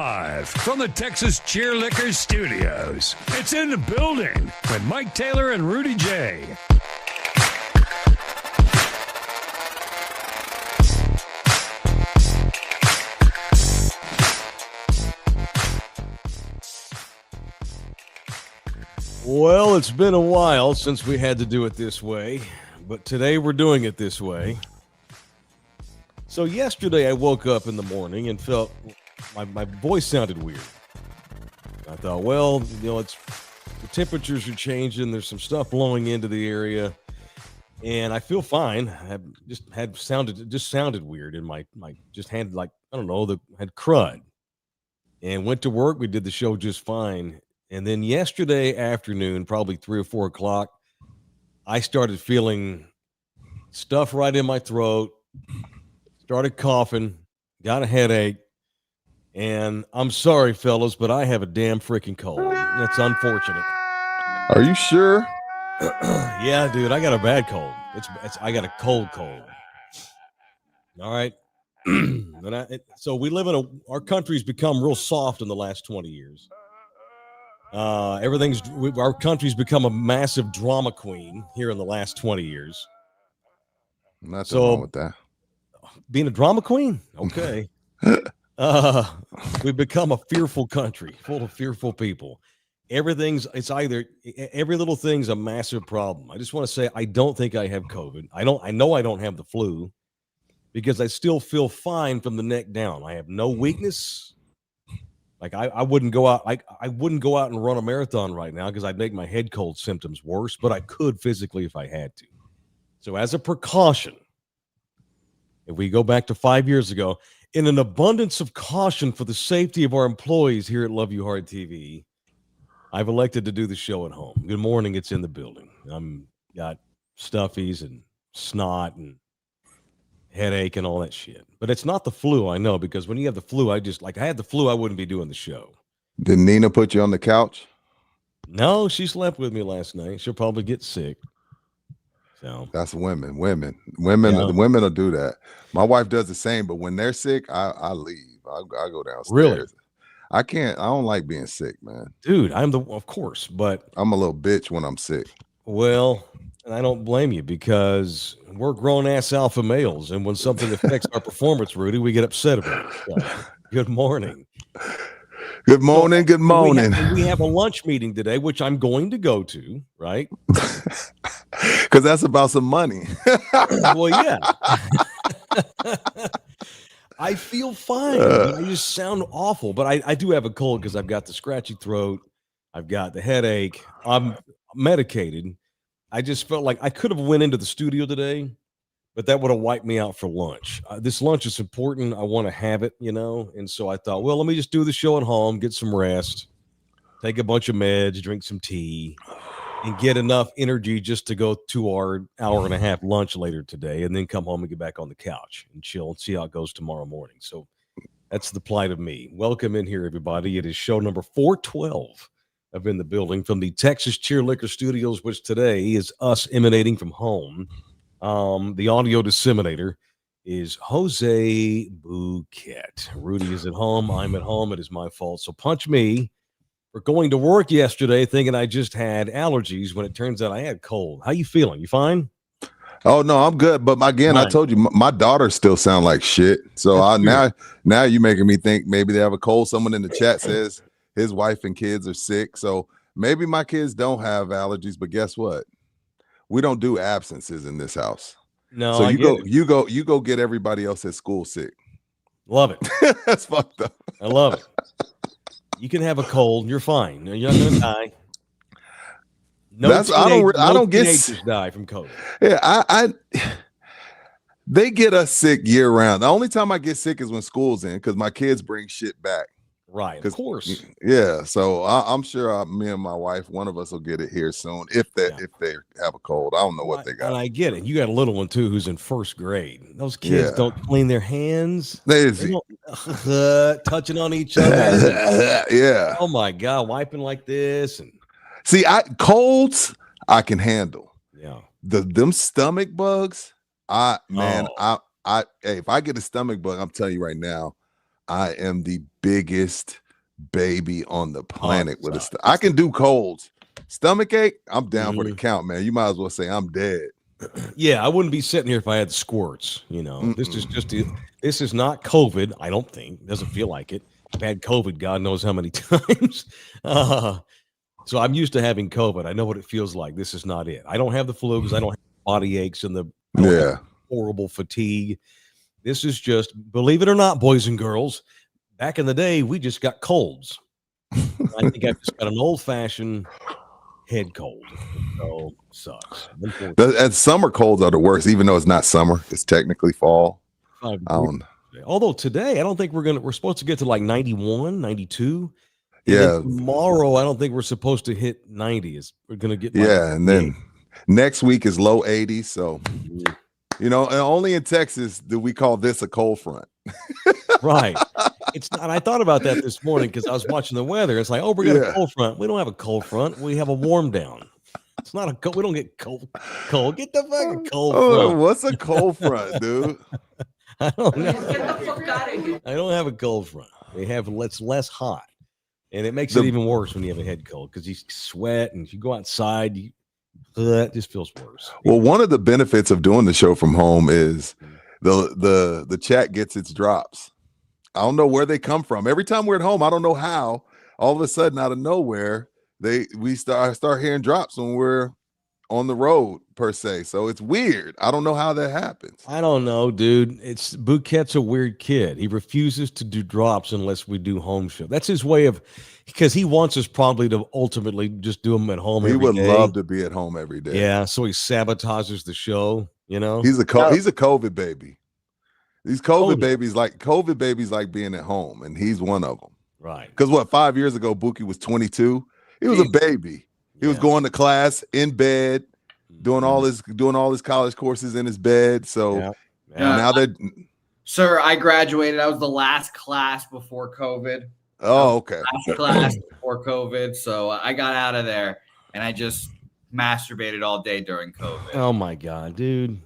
Live from the Texas Cheerlicker Studios. It's In the Building with Mike Taylor and Rudy J. Well, it's been a while since we had to do it this way, but today we're doing it this way. So yesterday I woke up in the morning and felt my voice sounded weird. I thought, well, it's the temperatures are changing. There's some stuff blowing into the area, and I feel fine. I just sounded weird in my just had like had crud, and went to work. We did the show just fine. And then yesterday afternoon, probably 3 or 4 o'clock, I started feeling stuff right in my throat, started coughing, got a headache, and I'm sorry, fellas, but I have a damn freaking cold. That's unfortunate. Are you sure? Yeah, dude, I got a bad cold. I got a cold. All right. So we live our country's become real soft in the last 20 years. Our country's become a massive drama queen here in the last 20 years. Nothing wrong with that. Being a drama queen? Okay. We've become a fearful country full of fearful people. Every little thing's a massive problem. I just want to say, I don't think I have COVID. I know I don't have the flu because I still feel fine from the neck down. I have no weakness. Like I wouldn't go out. I wouldn't go out and run a marathon right now because I'd make my head cold symptoms worse. But I could physically if I had to. So as a precaution, if we go back to 5 years ago, in an abundance of caution for the safety of our employees here at Love You Hard TV, I've elected to do the show at home. Good morning. It's In the Building. I'm got stuffies and snot and headache and all that shit. But it's not the flu, I know, because when you have the flu, I had the flu, I wouldn't be doing the show. Did Nina put you on the couch? No, she slept with me last night. She'll probably get sick. So that's women. Women will do that. My wife does the same, but when they're sick, I leave. I go downstairs. Really? I don't like being sick, man. Dude, of course, but I'm a little bitch when I'm sick. Well, and I don't blame you because we're grown-ass alpha males, and when something affects our performance, Rudy, we get upset about it. So, good morning. Good morning. Good morning. We have a lunch meeting today, which I'm going to go to, right? Because that's about some money. Well, yeah. I feel fine. I just sound awful, but I do have a cold because I've got the scratchy throat. I've got the headache. I'm medicated. I just felt like I could have went into the studio today, but that would have wiped me out for lunch. This lunch is important. I want to have it, and so I thought, well, let me just do the show at home, get some rest, take a bunch of meds, drink some tea, and get enough energy just to go to our hour and a half lunch later today, and then come home and get back on the couch and chill and see how it goes tomorrow morning. So that's the plight of me. Welcome in here, everybody. It is show number 412 of In the Building from the Texas Cheerlicker Studios, which today is us emanating from home. The audio disseminator is Jose Bouquet. Rudy is at home. I'm at home. It is my fault. So punch me for going to work yesterday thinking I just had allergies when it turns out I had cold. How you feeling? You fine? Oh, no, I'm good. But again, I told you, my daughters still sound like shit. So now you're making me think maybe they have a cold. Someone in the chat says his wife and kids are sick. So maybe my kids don't have allergies, but guess what? We don't do absences in this house. No, so you go get everybody else at school sick. Love it. That's fucked up. I love it. You can have a cold. You're fine. You're not going to die. I don't get teenagers die from COVID. Yeah, they get us sick year round. The only time I get sick is when school's in because my kids bring shit back. Right, of course. Yeah, so I'm sure me and my wife, one of us will get it here soon if they have a cold. I don't know what they got. And I get it. You got a little one too who's in first grade. Those kids don't clean their hands. They don't touching on each other. Yeah. Oh my God, wiping like this and see, colds I can handle. Yeah. Them stomach bugs, if I get a stomach bug, I'm telling you right now, I am the biggest baby on the planet with a I It's can do colds. Stomach ache, I'm down for the Mhm. count, man. You might as well say I'm dead. Yeah, I wouldn't be sitting here if I had the squirts. This is not COVID. I don't think. Doesn't feel like it. I've had COVID, God knows how many times. So I'm used to having COVID. I know what it feels like. This is not it. I don't have the flu because I don't have body aches and I don't have Yeah. horrible fatigue. This is just, believe it or not, boys and girls, back in the day, we just got colds. I think I've just got an old-fashioned head cold. So sucks. And summer colds are the worst, even though it's not summer. It's technically fall. Although today, I don't think we're supposed to get to like 91, 92. And yeah. then tomorrow, I don't think we're supposed to hit 90. We're going to get and then next week is low 80s. So, and only in Texas do we call this a cold front. Right. It's not. I thought about that this morning because I was watching the weather. It's like, we got a cold front. We don't have a cold front. We have a warm down. It's not a cold. We don't get cold. Get the fucking cold front. What's a cold front, dude? I don't know. Get the fuck out of here. I don't have a cold front. They have less hot, and it makes it even worse when you have a head cold because you sweat and you go outside. It just feels worse. Well, one of the benefits of doing the show from home is the chat gets its drops. I don't know where they come from. Every time we're at home, I don't know how. All of a sudden, out of nowhere, we start hearing drops when we're on the road per se. So it's weird. I don't know how that happens. I don't know, dude. Bouquet's a weird kid. He refuses to do drops unless we do home show. That's his way of, because he wants us probably to ultimately just do them at home. He would love to be at home every day. Yeah, so he sabotages the show. He's a COVID baby. These COVID babies like being at home, and he's one of them. Right. Because 5 years ago, Buki was 22. He was a baby. He was going to class in bed, doing all his college courses in his bed. So now that, sir, I graduated. I was the last class before COVID. Oh, okay. Last class before COVID. So I got out of there, and I just masturbated all day during COVID. Oh my God, dude.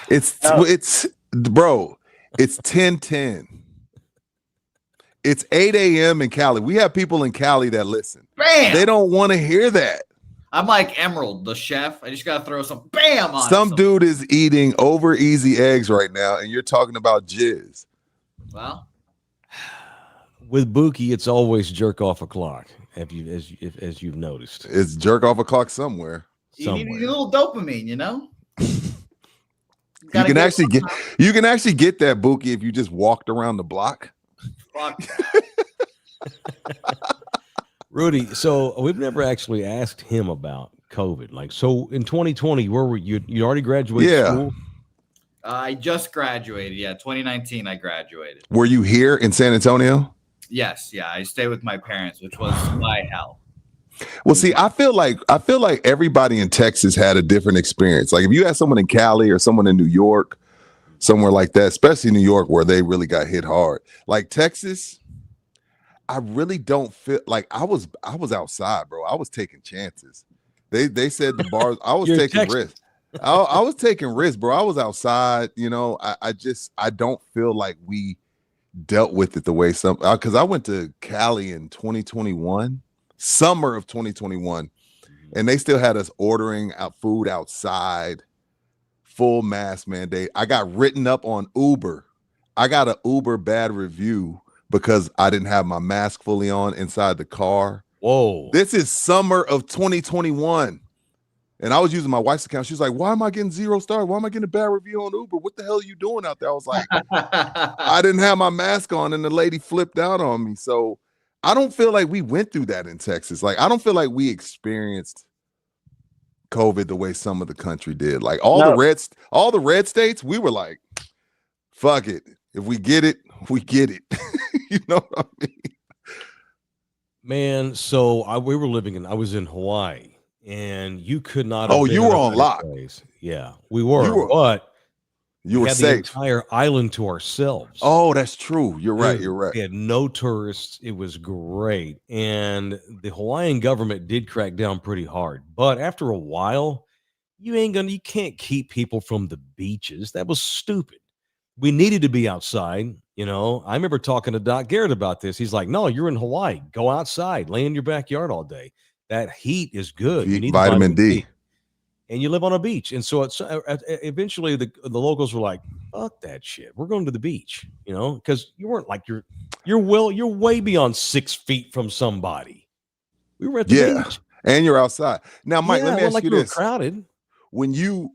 It's 10:10. It's 8 a.m. in Cali. We have people in Cali that listen. Bam! They don't want to hear that. I'm like Emerald, the chef. I just got to throw some bam on Some dude is eating over easy eggs right now, and you're talking about jizz. Well, with Buki, it's always jerk off o'clock. As you've noticed, it's jerk off o'clock somewhere. You need a little dopamine, you know. You can actually get that, Buki, if you just walked around the block. Rudy, so we've never actually asked him about COVID. Like, so in 2020, where were you? You already graduated school? I just graduated. Yeah, 2019, I graduated. Were you here in San Antonio? Yes. Yeah, I stayed with my parents, which was my hell. Well, see, I feel like everybody in Texas had a different experience. Like if you had someone in Cali or someone in New York, somewhere like that, especially New York where they really got hit hard. Like Texas, I really don't feel like I was outside, bro. I was taking chances. They said the bars, I was taking risks. I was taking risks, bro. I was outside, I don't feel like we dealt with it the way because I went to Cali in 2021, summer of 2021, and they still had us ordering out food outside, full mask mandate. I got written up on Uber. I got an Uber bad review because I didn't have my mask fully on inside the car. Whoa. This is summer of 2021. And I was using my wife's account. She was like, why am I getting 0 stars? Why am I getting a bad review on Uber? What the hell are you doing out there? I was like, I didn't have my mask on, and the lady flipped out on me. So I don't feel like we went through that in Texas. Like, I don't feel like we experienced COVID the way some of the country did. Like all the red states, we were like, fuck it. If we get it, we get it. You know what I mean? Man, so I was in Hawaii. And you could not. Oh, you were on lock. Yeah, we were. But you were had safe. The entire island to ourselves. Oh, that's true. You're right. You're right. We had no tourists. It was great, and the Hawaiian government did crack down pretty hard. But after a while, you can't keep people from the beaches. That was stupid. We needed to be outside. You know, I remember talking to Doc Garrett about this. He's like, no, you're in Hawaii. Go outside, lay in your backyard all day. That heat is good. You need vitamin D. And you live on a beach. And so it's eventually the locals were like, fuck that shit. We're going to the beach, you know, because you weren't like you're way beyond 6 feet from somebody. We were at the beach. And you're outside. Now, Mike, let me ask you this. Crowded. When you,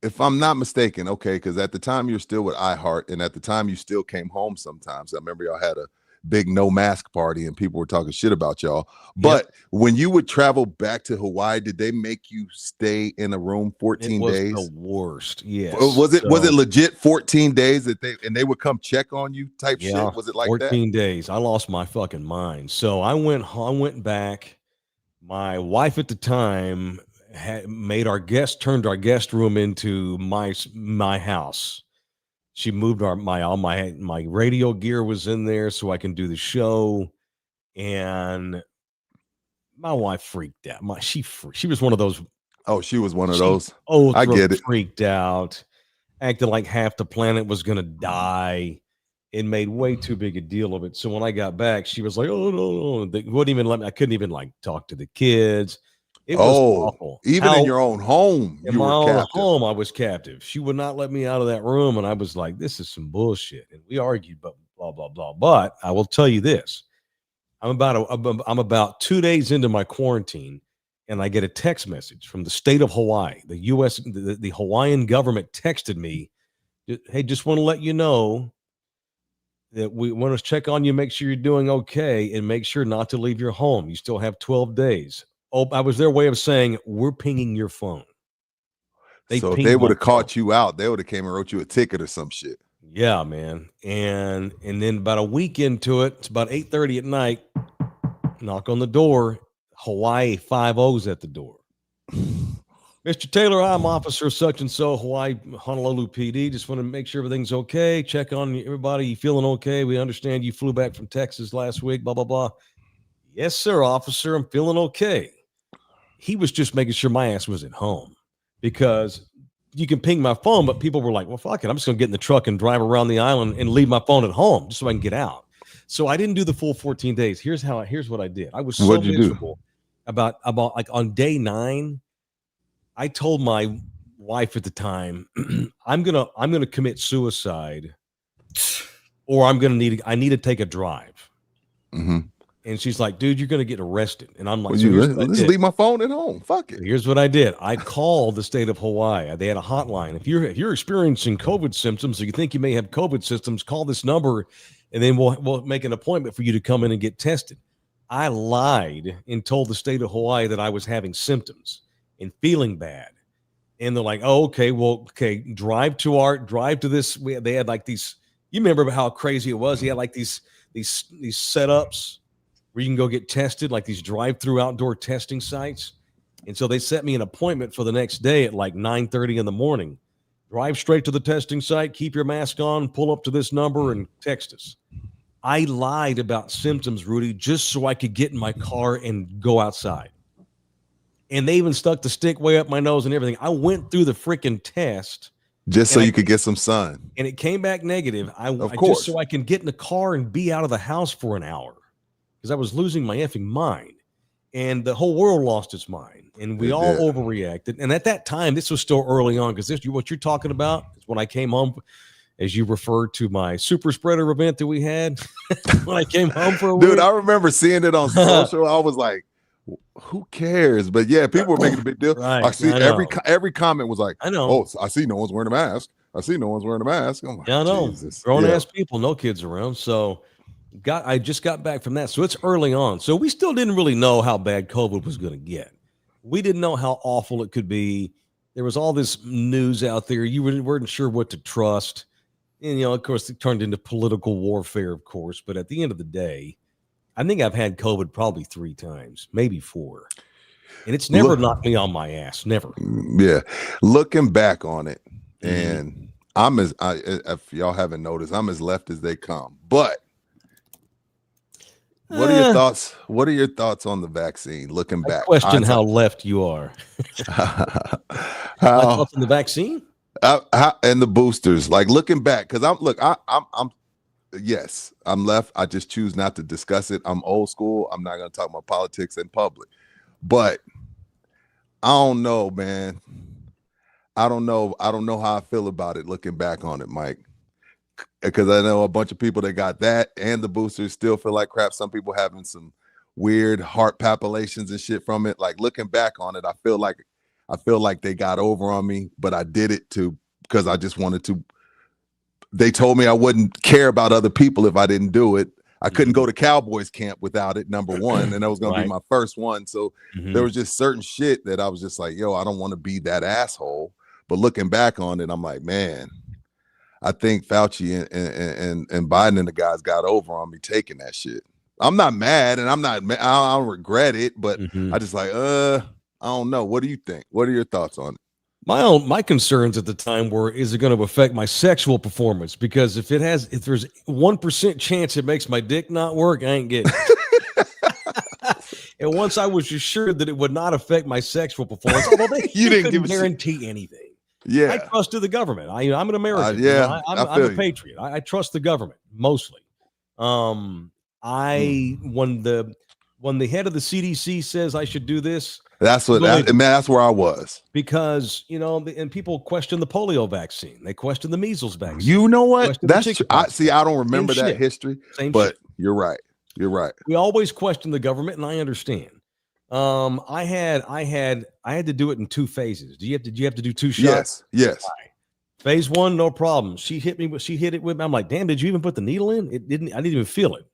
if I'm not mistaken, okay, because at the time you're still with iHeart, and at the time you still came home sometimes. I remember y'all had a big no mask party and people were talking shit about y'all. But when you would travel back to Hawaii, did they make you stay in a room 14 days? It was the worst. Yes. Was it legit 14 days that they would come check on you type shit? Was it like 14 days. I lost my fucking mind. So I went back. My wife at the time turned our guest room into my house. She moved my radio gear was in there so I can do the show, and my wife freaked out. She was one of those. Oh, she was one of those. Oh, I get it. Freaked out, acted like half the planet was gonna die. It made way too big a deal of it. So when I got back, she was like, "Oh no!" They wouldn't even let me. I couldn't even like talk to the kids. It was awful. Even in your own home, in my own home, I was captive. She would not let me out of that room, and I was like, "This is some bullshit." And we argued, but blah blah blah. But I will tell you this: I'm about 2 days into my quarantine, and I get a text message from the state of Hawaii. The U.S. the Hawaiian government texted me, "Hey, just want to let you know that we want to check on you, make sure you're doing okay, and make sure not to leave your home. You still have 12 days." Oh, I was their way of saying, we're pinging your phone. So if they would have caught you out, they would have came and wrote you a ticket or some shit. Yeah, man. And then about a week into it, it's about 8:30 at night, knock on the door, Hawaii 5-0's at the door. Mr. Taylor, I'm Officer such and so, Hawaii, Honolulu PD. Just want to make sure everything's okay. Check on everybody. You feeling okay? We understand you flew back from Texas last week, blah, blah, blah. Yes, sir, officer. I'm feeling okay. He was just making sure my ass was at home, because you can ping my phone, but people were like, well, fuck it. I'm just going to get in the truck and drive around the island and leave my phone at home just so I can get out. So I didn't do the full 14 days. Here's what I did. I was so miserable. About like on day 9, I told my wife at the time, I'm gonna commit suicide, or I need to take a drive. Mm-hmm. And she's like, dude, you're gonna get arrested. And I'm like, let's leave my phone at home. Fuck it. Here's what I did. I called the state of Hawaii. They had a hotline. If you're experiencing COVID symptoms, or you think you may have COVID symptoms, call this number, and then we'll make an appointment for you to come in and get tested. I lied and told the state of Hawaii that I was having symptoms and feeling bad. And they're like, oh, okay, drive to this. They had like these, you remember how crazy it was? He had like these setups where you can go get tested, like these drive-through outdoor testing sites. And so they set me an appointment for the next day at like 9:30 in the morning. Drive straight to the testing site, keep your mask on, pull up to this number and text us. I lied about symptoms, Rudy, just so I could get in my car and go outside. And they even stuck the stick way up my nose and everything. I went through the freaking test. Just so you could get some sun. And it came back negative. Of course. Just so I can get in the car and be out of the house for an hour, because I was losing my effing mind. And the whole world lost its mind. And we all overreacted. And at that time, this was still early on, because what you're talking about is when I came home, as you referred to my super spreader event that we had. When I came home for a week. Dude, I remember seeing it on social. I was like, who cares? But yeah, people were making a big deal. Right, I see every comment was like, I know. Oh, I see no one's wearing a mask. I see no one's wearing a mask. I'm like, yeah, I know. Jesus. Grown ass people, no kids around. So I just got back from that. So it's early on. So we still didn't really know how bad COVID was going to get. We didn't know how awful it could be. There was all this news out there. You weren't sure what to trust. And, of course, it turned into political warfare, of course. But at the end of the day, I think I've had COVID probably 3 times, maybe 4. And it's never knocked me on my ass. Never. Yeah. Looking back on it, and if y'all haven't noticed, I'm as left as they come. But what are your thoughts? What are your thoughts on the vaccine? Looking back, question how left you are. My thoughts on the vaccine? And the boosters, like looking back, because I'm yes, I'm left. I just choose not to discuss it. I'm old school. I'm not going to talk about politics in public. But I don't know, man. I don't know how I feel about it looking back on it, Mike. Because I know a bunch of people that got that and the boosters still feel like crap. Some people having some weird heart palpitations and shit from it. Like looking back on it, I feel like they got over on me, but I did it because I just wanted to. They told me I wouldn't care about other people if I didn't do it. I couldn't go to Cowboys camp without it, number one, and that was going to be my first one. So there was just certain shit that I was just like, yo, I don't want to be that asshole. But looking back on it, I'm like, man, I think Fauci and Biden and the guys got over on me taking that shit. I'm not mad, and I don't regret it, but I just like, I don't know. What do you think? What are your thoughts on it? My concerns at the time were, is it going to affect my sexual performance? Because if there's 1% chance it makes my dick not work, I ain't getting it. And once I was assured that it would not affect my sexual performance, although you didn't guarantee anything. Yeah, I trusted the government. I'm an American. I'm a patriot. I trust the government mostly. When the head of the CDC says I should do this, that's where I was. Because and people question the polio vaccine, they question the measles vaccine. You know what? That's true. I don't remember that history, but you're right. You're right. We always question the government, and I understand. I had to do it in 2 phases. Did you have to do 2 shots? Yes. Phase 1, no problem. She hit it with me. I'm like, damn, did you even put the needle in? I didn't even feel it.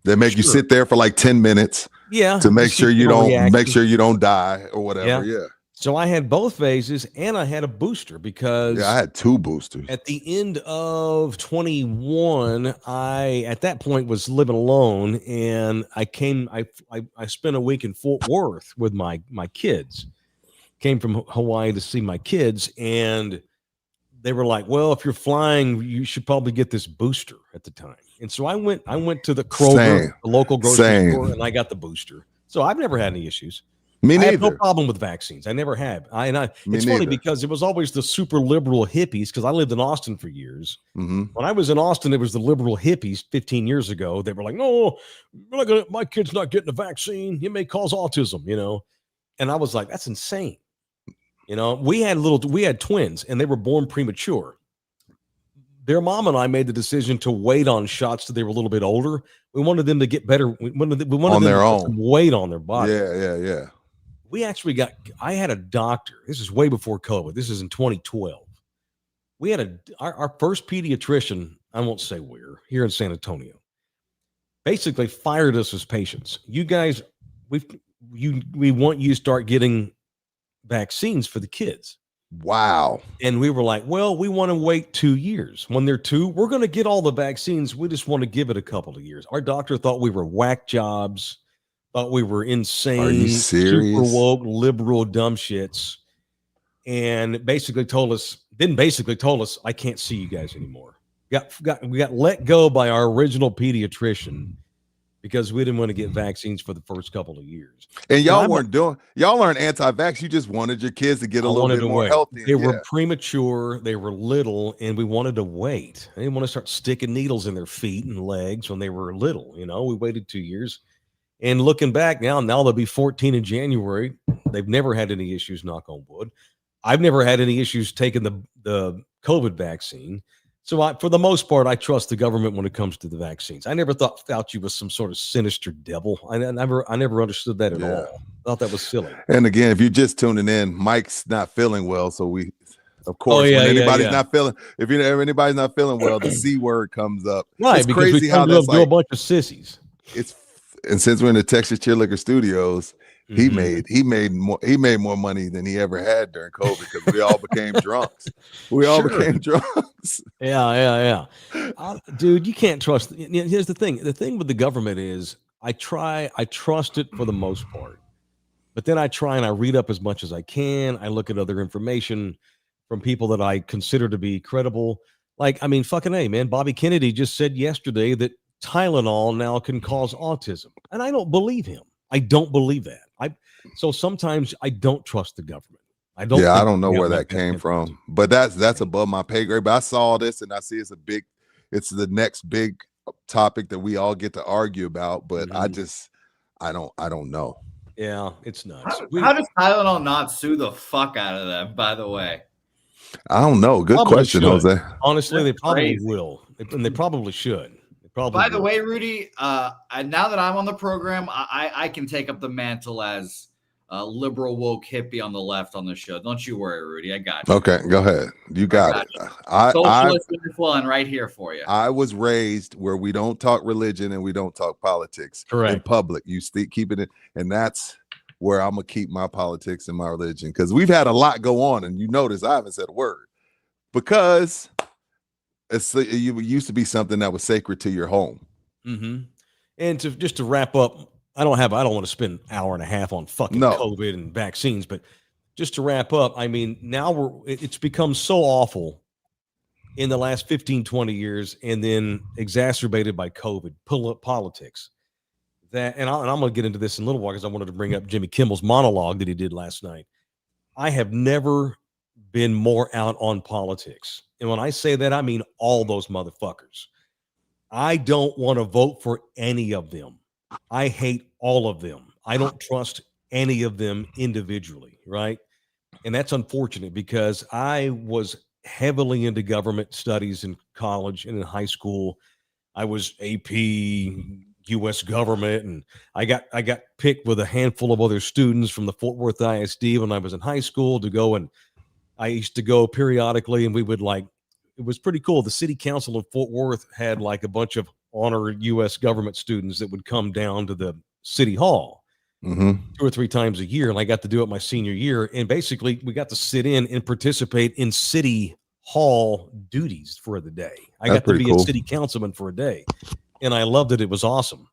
They make you sit there for like 10 minutes. Yeah. To make sure you don't die or whatever. Yeah. So I had both phases, and I had a booster because I had 2 boosters. At the end of 21, I at that point was living alone, and I spent a week in Fort Worth with my kids. Came from Hawaii to see my kids, and they were like, "Well, if you're flying, you should probably get this booster." At the time, and so I went to the Kroger, the local grocery store, and I got the booster. So I've never had any issues. Me neither. I have no problem with vaccines. I never have. It's funny because it was always the super liberal hippies, because I lived in Austin for years. When I was in Austin, it was the liberal hippies 15 years ago. They were like, no, my kid's not getting a vaccine. It may cause autism, And I was like, that's insane. We had twins, and they were born premature. Their mom and I made the decision to wait on shots till they were a little bit older. We wanted them to get better. We wanted them on their own. To weight on their body. Yeah. We actually I had a doctor. This is way before COVID. This is in 2012. We had our first pediatrician, I won't say where, here in San Antonio, basically fired us as patients. You guys, we want you to start getting vaccines for the kids. Wow. And we were like, well, we want to wait 2 years. When they're 2, we're going to get all the vaccines. We just want to give it a couple of years. Our doctor thought we were whack jobs. Thought we were insane, are you serious? Super woke, liberal, dumb shits, and basically told us, I can't see you guys anymore. We got let go by our original pediatrician because we didn't want to get vaccines for the first couple of years. And y'all aren't anti-vax. You just wanted your kids to get a little bit more healthy. They were premature. They were little, and we wanted to wait. I didn't want to start sticking needles in their feet and legs when they were little. We waited 2 years. And looking back now they'll be 14 in January. They've never had any issues, knock on wood. I've never had any issues taking the COVID vaccine. So for the most part, I trust the government when it comes to the vaccines. I never thought Fauci was some sort of sinister devil. I never understood that at all. I thought that was silly. And again, if you're just tuning in, Mike's not feeling well. So of course, if anybody's not feeling well, the C word comes up. Right, it's because crazy how that's do a bunch of sissies. And since we're in the Texas Cheer Liquor Studios, he made more money than he ever had during COVID because we all became drunks. Became drunks. Yeah. Dude, you can't trust. Here's the thing. The thing with the government is I trust it for the most part, but then I try and I read up as much as I can. I look at other information from people that I consider to be credible. Fucking A, man. Bobby Kennedy just said yesterday that Tylenol now can cause autism. And I don't believe him. I don't believe that. So sometimes I don't trust the government. I don't know where that came from, but that's above my pay grade. But I saw this and I see it's a big it's the next big topic that we all get to argue about. But I don't know. Yeah, it's nuts. How does Tylenol not sue the fuck out of them, by the way? I don't know. Good question, should. Jose. Honestly, That's they probably crazy. will, and they probably should. By the way, Rudy, now that I'm on the program, I can take up the mantle as a liberal woke hippie on the left on the show. Don't you worry, Rudy. I got you. Okay, go ahead. You got it. Socialist one right here for you. I was raised where we don't talk religion and we don't talk politics in public. You keep it in, and that's where I'm gonna keep my politics and my religion, because we've had a lot go on, and you notice I haven't said a word because it used to be something that was sacred to your home. And just to wrap up, I don't want to spend an hour and a half on fucking COVID and vaccines, but just to wrap up, I mean, now it's become so awful in the last 15, 20 years, and then exacerbated by COVID politics. And I'm going to get into this in a little while because I wanted to bring up Jimmy Kimmel's monologue that he did last night. I have never been more out on politics. And when I say that, I mean all those motherfuckers. I don't want to vote for any of them. I hate all of them. I don't trust any of them individually, right? And that's unfortunate because I was heavily into government studies in college and in high school. I was AP U.S. government, and I got picked with a handful of other students from the Fort Worth ISD when I was in high school to go, and I used to go periodically, and we would it was pretty cool. The city council of Fort Worth had like a bunch of honor U.S. government students that would come down to the city hall 2 or 3 times a year. And I got to do it my senior year. And basically we got to sit in and participate in city hall duties for the day. I got to be a city councilman for a day, and I loved it. It was awesome.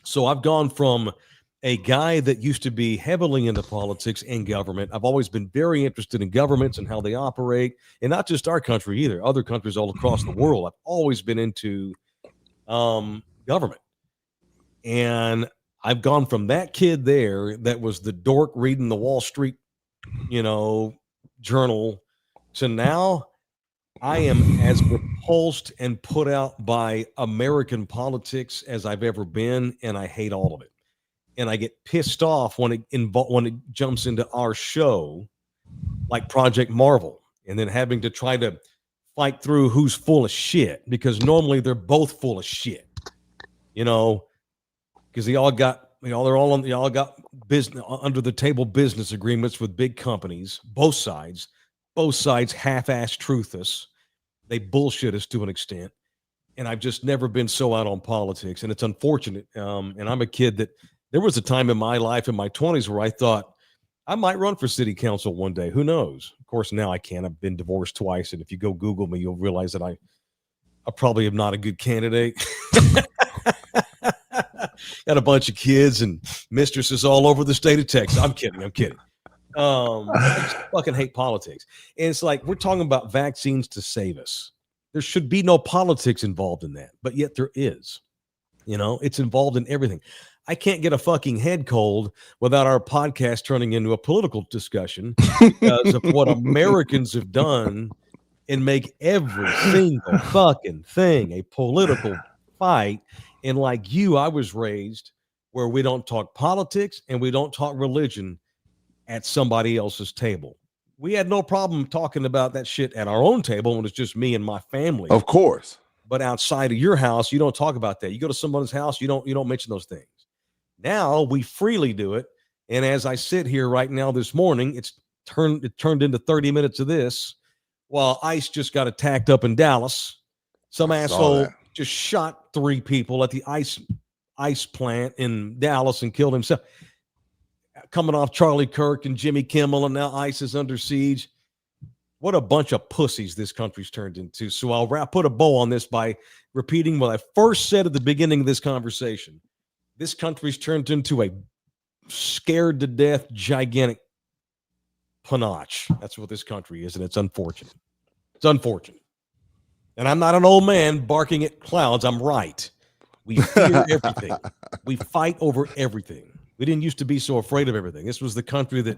So I've gone from a guy that used to be heavily into politics and government. I've always been very interested in governments and how they operate, and not just our country either, other countries all across the world. I've always been into government. And I've gone from that kid there that was the dork reading the Wall Street, journal, to now I am as repulsed and put out by American politics as I've ever been, and I hate all of it. And I get pissed off when it jumps into our show, like Project Marvel, and then having to try to fight through who's full of shit, because normally they're both full of shit, because they all got business under the table business agreements with big companies, both sides half-ass truth us. They bullshit us to an extent. And I've just never been so out on politics, and it's unfortunate. And I'm a kid that there was a time in my life in my 20s where I thought I might run for city council one day. Who knows? Of course, now I can't. I've been divorced twice. And if you go Google me, you'll realize that I probably am not a good candidate. Got a bunch of kids and mistresses all over the state of Texas. I'm kidding. I just fucking hate politics. And it's like, we're talking about vaccines to save us. There should be no politics involved in that, but yet there is. It's involved in everything. I can't get a fucking head cold without our podcast turning into a political discussion because of what Americans have done and make every single fucking thing a political fight. And like you, I was raised where we don't talk politics and we don't talk religion at somebody else's table. We had no problem talking about that shit at our own table when it's just me and my family. Of course. But outside of your house, you don't talk about that. You go to someone's house, you don't mention those things. Now we freely do it. And as I sit here right now this morning, it turned into 30 minutes of this while ICE just got attacked up in Dallas. Some asshole just shot 3 people at the ice plant in Dallas and killed himself. Coming off Charlie Kirk and Jimmy Kimmel, and now ICE is under siege. What a bunch of pussies this country's turned into. So I'll put a bow on this by repeating what I first said at the beginning of this conversation. This country's turned into a scared to death, gigantic panache. That's what this country is, and it's unfortunate. It's unfortunate. And I'm not an old man barking at clouds. I'm right. We fear everything. We fight over everything. We didn't used to be so afraid of everything. This was the country that,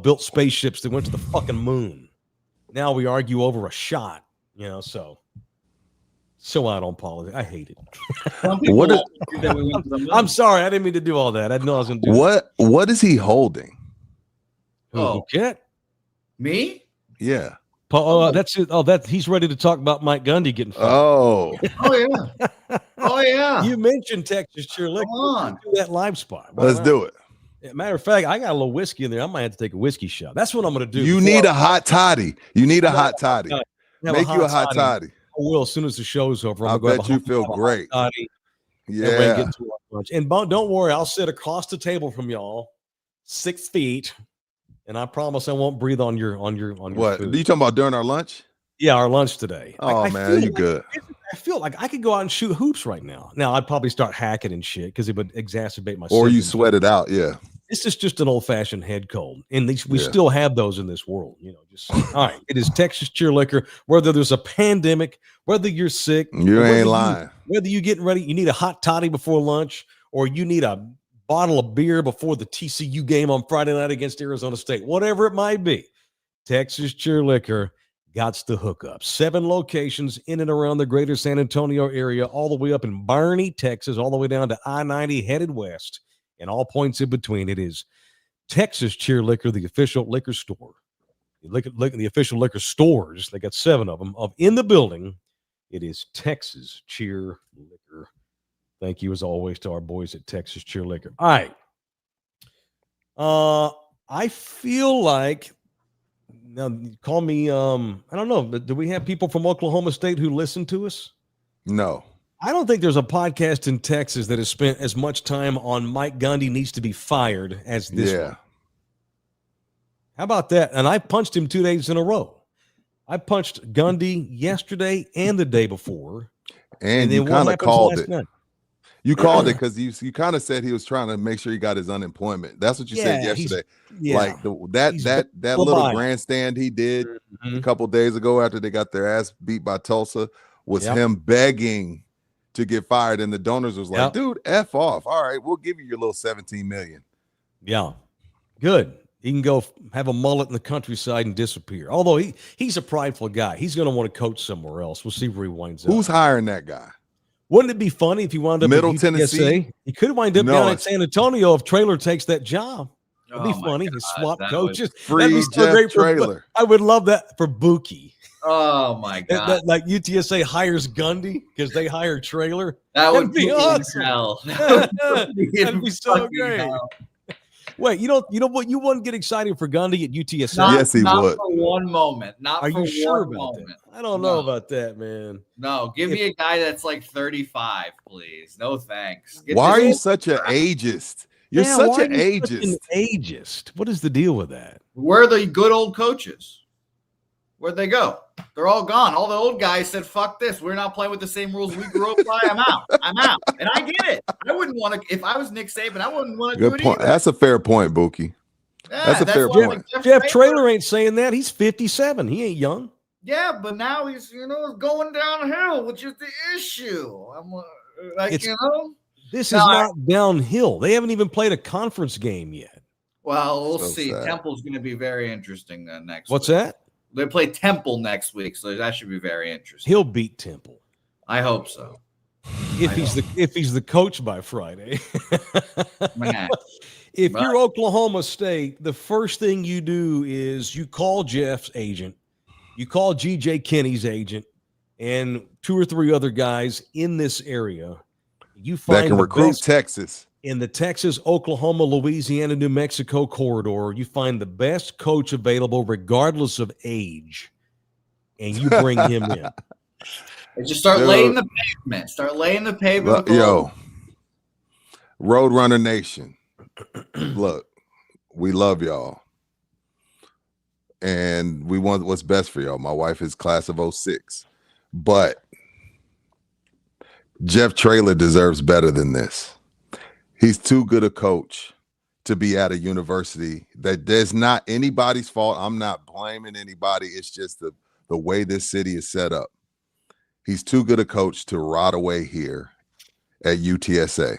built spaceships that went to the fucking moon. Now we argue over a shot, so. So out on politics. I hate it. What is, I'm sorry. I didn't mean to do all that. I didn't know I was going to do what is he holding? Who Cat? Me? Yeah. That's it. Oh, he's ready to talk about Mike Gundy getting fired. Oh. Oh yeah. Oh yeah. You mentioned Texas Cheerleader. Come on. Do that live spot. Let's do it. Matter of fact, I got a little whiskey in there. I might have to take a whiskey shot. That's what I'm going to do. You need a hot toddy. You need a hot toddy. Make you a hot toddy. I will as soon as the show's over. I bet you feel great. Yeah. Get to our lunch. And don't worry, I'll sit across the table from y'all, 6 feet, and I promise I won't breathe on your What? food. Are you talking about during our lunch? Yeah, our lunch today. Oh, man, you good. I feel like I could go out and shoot hoops right now. Now, I'd probably start hacking and shit because it would exacerbate my Or you symptoms. sweat it out, yeah. This is just an old-fashioned head cold, and we still have those in this world. All right. It is Texas Cheerlicker. Whether there's a pandemic, whether you're sick, you ain't lying. Whether you're getting ready, you need a hot toddy before lunch, or you need a bottle of beer before the TCU game on Friday night against Arizona State. Whatever it might be, Texas Cheerlicker got the hookup. 7 locations in and around the greater San Antonio area, all the way up in Barney, Texas, all the way down to I-90 headed west. And all points in between. It is Texas Cheerlicker, the official liquor store. The official liquor stores, they got 7 of them. In the building, it is Texas Cheerlicker. Thank you, as always, to our boys at Texas Cheerlicker. All right. I feel like, now call me, I don't know, but do we have people from Oklahoma State who listen to us? No. I don't think there's a podcast in Texas that has spent as much time on Mike Gundy needs to be fired as this one. How about that? And I punched him 2 days in a row. I punched Gundy yesterday and the day before. And you kind of called it. You called it because you kind of said he was trying to make sure he got his unemployment. That's what you said yesterday. Like that little grandstand he did a couple days ago after they got their ass beat by Tulsa was him begging to get fired, and the donors was like, dude, F off. All right, we'll give you your little $17 million. Yeah. Good. He can go have a mullet in the countryside and disappear. Although he's a prideful guy. He's going to want to coach somewhere else. We'll see where he winds up. Who's hiring that guy? Wouldn't it be funny if he wound up Middle at UTSA? Tennessee? He could wind up down at San Antonio if Traylor takes that job. It'd be funny. He swap coaches. Free Jeff Traylor. I would love that for Buki. Oh my god! Like UTSA hires Gundy because they hire Traylor. That'd be awesome. Hell. That'd be so great. Hell. Wait, you know what? You wouldn't get excited for Gundy at UTSA? Yes, he not would. For one moment. Not Are for you sure one about moment. that? I don't know about that, man. No, give me a guy that's like 35, please. No thanks. Why are you such an ageist? You're such an ageist. What is the deal with that? Where are the good old coaches? Where'd they go? They're all gone. All the old guys said, fuck this. We're not playing with the same rules we grew up by. I'm out. And I get it. I wouldn't want to, if I was Nick Saban, I wouldn't want to do it either. That's a fair point, Buki. Yeah, that's a fair point. Like Jeff Traylor ain't saying that. He's 57. He ain't young. Yeah, but now he's, going downhill, which is the issue. I'm like, This is not downhill. They haven't even played a conference game yet. Well, we'll see. Sad. Temple's going to be very interesting next What's week. That? They play Temple next week, so that should be very interesting. He'll beat Temple. I hope so. If he's the coach by Friday. If you're Oklahoma State, the first thing you do is you call Jeff's agent, you call GJ Kinney's agent, and 2 or 3 other guys in this area. You find that can recruit Texas. In the Texas, Oklahoma, Louisiana, New Mexico corridor, you find the best coach available regardless of age, and you bring him in. And just start laying the pavement. Start laying the pavement. Yo, Roadrunner Nation, look, we love y'all, and we want what's best for y'all. My wife is class of 06, but Jeff Traylor deserves better than this. He's too good a coach to be at a university that there's not anybody's fault. I'm not blaming anybody. It's just the way this city is set up. He's too good a coach to rot away here at UTSA.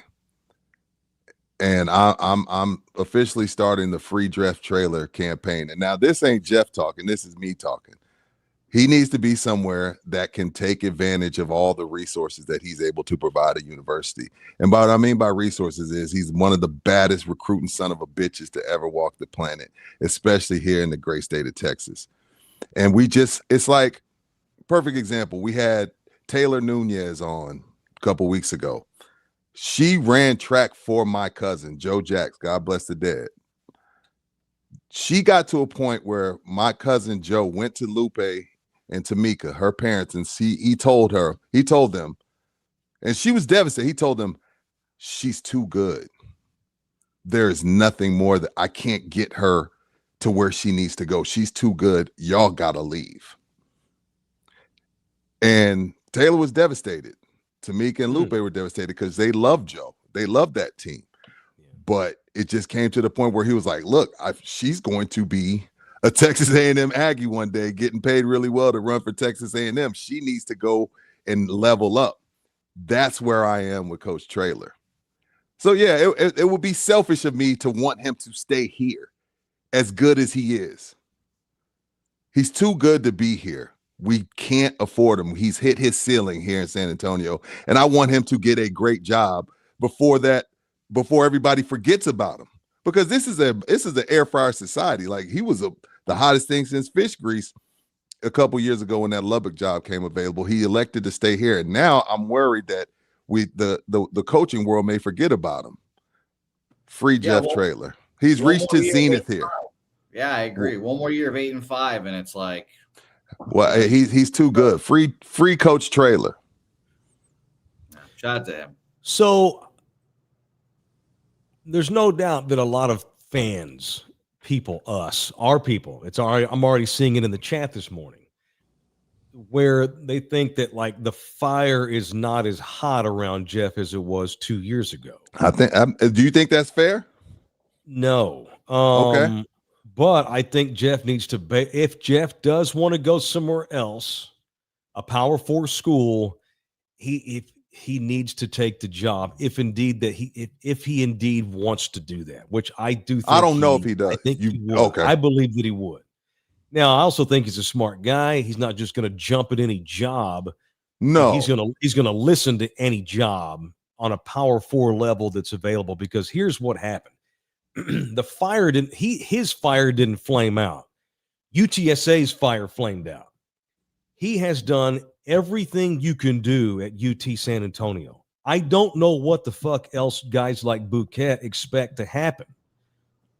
And I'm officially starting the Free Jeff Traylor campaign. And now this ain't Jeff talking. This is me talking. He needs to be somewhere that can take advantage of all the resources that he's able to provide a university. And by what I mean by resources is he's one of the baddest recruiting son of a bitches to ever walk the planet, especially here in the great state of Texas. And it's like, perfect example. We had Taylor Nunez on a couple weeks ago. She ran track for my cousin, Joe Jacks. God bless the dead. She got to a point where my cousin Joe went to Lupe and Tamika, her parents, and he told them, and she was devastated. He told them, she's too good. There is nothing more that I can't get her to where she needs to go. She's too good. Y'all gotta leave. And Taylor was devastated. Tamika and Lupe were devastated because they loved Joe. They loved that team. But it just came to the point where he was like, look, she's going to be a Texas A&M Aggie one day, getting paid really well to run for Texas A&M. She needs to go and level up. That's where I am with Coach Traylor. So, yeah, it would be selfish of me to want him to stay here as good as he is. He's too good to be here. We can't afford him. He's hit his ceiling here in San Antonio, and I want him to get a great job before everybody forgets about him. Because this is an air fryer society. Like, he was the hottest thing since fish grease a couple years ago when that Lubbock job came available. He elected to stay here, and now I'm worried that the coaching world may forget about him. Free Jeff Traylor. He's reached his zenith here. Yeah, I agree. One more year of 8-5, and it's like, well, he's too good. Free Coach Traylor. Shout out to him. So there's no doubt that a lot of fans, our people, I'm already seeing it in the chat this morning, where they think that like the fire is not as hot around Jeff as it was 2 years ago. Do you think that's fair? No. Okay. But I think Jeff needs to if Jeff does want to go somewhere else, a Power 4 school, he needs to take the job if he indeed wants to do that, which I do think. I don't know if he does. I think he would. Okay. I believe that he would. Now, I also think he's a smart guy. He's not just going to jump at any job. No. He's going to listen to any job on a Power 4 level that's available, because here's what happened. His fire didn't flame out. UTSA's fire flamed out. He has done everything you can do at UT San Antonio. I don't know what the fuck else guys like Bouquet expect to happen.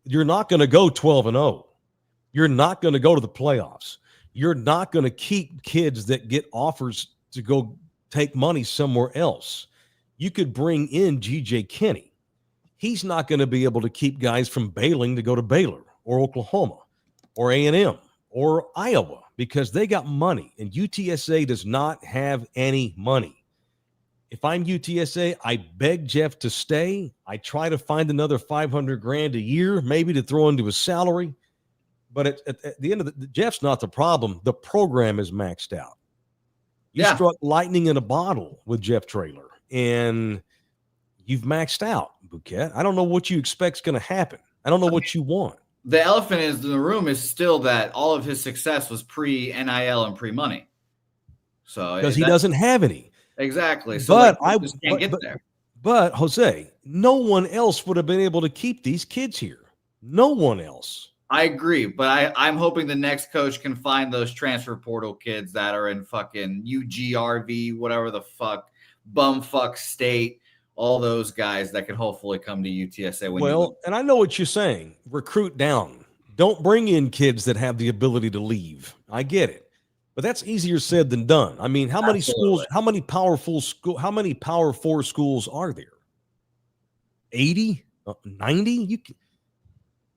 You're not going to go 12-0. You're not going to go to the playoffs. You're not going to keep kids that get offers to go take money somewhere else. You could bring in GJ Kinney. He's not going to be able to keep guys from bailing to go to Baylor or Oklahoma or A&M or Iowa, because they got money, and UTSA does not have any money. If I'm UTSA, I beg Jeff to stay. I try to find another $500,000 a year, maybe to throw into his salary. But at the end of Jeff's not the problem. The program is maxed out. You struck lightning in a bottle with Jeff Traylor, and you've maxed out, Bouquet. I don't know what you expect is going to happen. I don't know what you want. The elephant in the room is still that all of his success was pre-NIL and pre-money. So because he doesn't have any. Exactly. So but I just can't get there. But Jose, no one else would have been able to keep these kids here. No one else. I agree, but I'm hoping the next coach can find those transfer portal kids that are in fucking UGRV, whatever the fuck, bumfuck state. All those guys that can hopefully come to UTSA. And I know what you're saying. Recruit down. Don't bring in kids that have the ability to leave. I get it. But that's easier said than done. I mean, how many schools, how many Power 4 schools are there? 80? 90?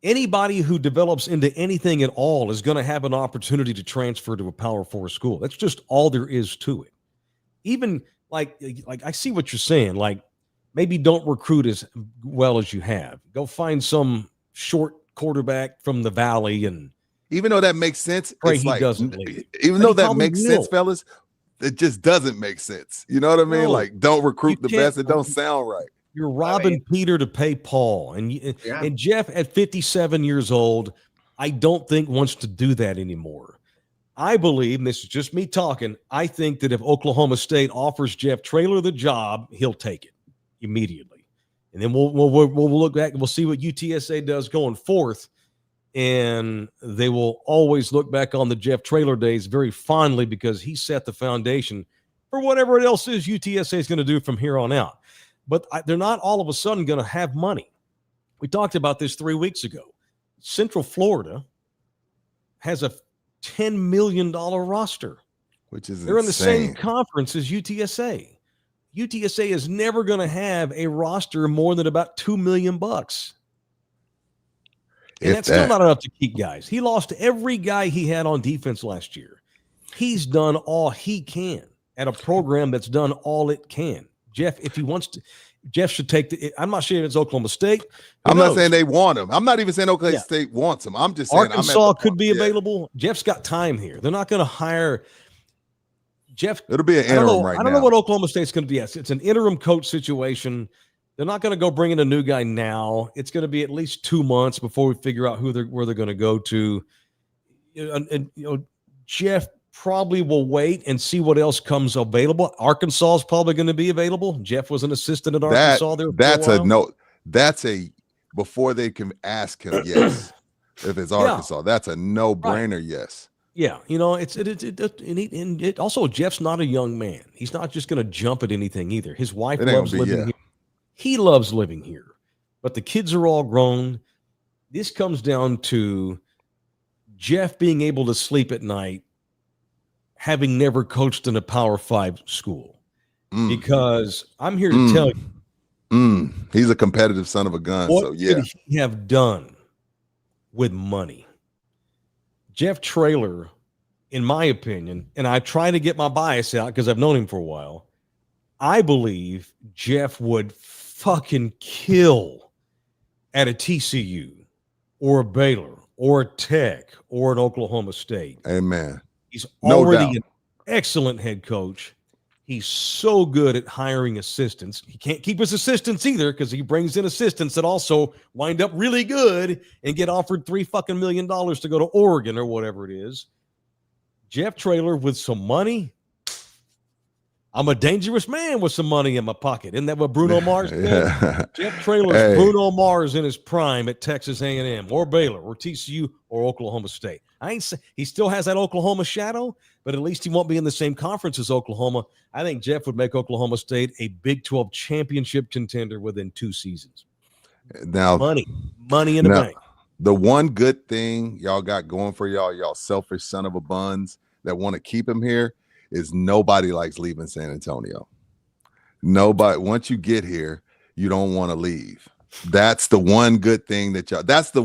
Anybody who develops into anything at all is going to have an opportunity to transfer to a Power 4 school. That's just all there is to it. Even like I see what you're saying. Like, maybe don't recruit as well as you have. Go find some short quarterback from the Valley, and even though that makes sense, it's like, doesn't leave. Even though that makes sense, fellas, it just doesn't make sense. You know what I mean? Like, don't recruit the best. It don't sound right. You're robbing Peter to pay Paul, and Jeff at 57 years old, I don't think wants to do that anymore. I believe, and this is just me talking, I think that if Oklahoma State offers Jeff Traylor the job, he'll take it immediately. And then we'll look back and we'll see what UTSA does going forth. And they will always look back on the Jeff Traylor days very fondly because he set the foundation for whatever else is UTSA is going to do from here on out. But they're not all of a sudden going to have money. We talked about this 3 weeks ago. Central Florida has a $10 million roster. Which is They're insane. in the same conference as UTSA. UTSA is never going to have a roster more than about $2 million. And that's still not enough to keep guys. He lost every guy he had on defense last year. He's done all he can at a program that's done all it can. Jeff, if he wants to, Jeff should take I'm not sure if it's Oklahoma State. I'm not saying they want him. I'm not even saying Oklahoma State wants him. I'm just saying Arkansas could be available. Jeff's got time here. They're not going to hire Jeff. It'll be an interim right now. I don't know what Oklahoma State's going to be. Yes, it's an interim coach situation. They're not going to go bring in a new guy now. It's going to be at least 2 months before we figure out where they're going to go to. And Jeff probably will wait and see what else comes available. Arkansas is probably going to be available. Jeff was an assistant at Arkansas there. That's before they can ask him. Yes, if it's Arkansas, that's a no-brainer. Right. Yes. Yeah, it also Jeff's not a young man. He's not just going to jump at anything either. His wife loves living here. He loves living here, but the kids are all grown. This comes down to Jeff being able to sleep at night, having never coached in a Power 5 school. Because I'm here to tell you. He's a competitive son of a gun. What could he have done with money? Jeff Traylor, in my opinion, and I try to get my bias out because I've known him for a while, I believe Jeff would fucking kill at a TCU or a Baylor or a Tech or an Oklahoma State. Amen. He's already an excellent head coach. He's so good at hiring assistants. He can't keep his assistants either because he brings in assistants that also wind up really good and get offered $3 million to go to Oregon or whatever it is. Jeff Traylor with some money. I'm a dangerous man with some money in my pocket. Isn't that what Bruno Mars did? Jeff Traylor's Bruno Mars in his prime at Texas A&M or Baylor or TCU or Oklahoma State. He still has that Oklahoma shadow, but at least he won't be in the same conference as Oklahoma. I think Jeff would make Oklahoma State a Big 12 championship contender within 2 seasons. Now, money in the bank. The one good thing y'all got going for y'all selfish son of a buns that want to keep him here, is nobody likes leaving San Antonio. Nobody, once you get here, you don't want to leave. That's the one good thing that's the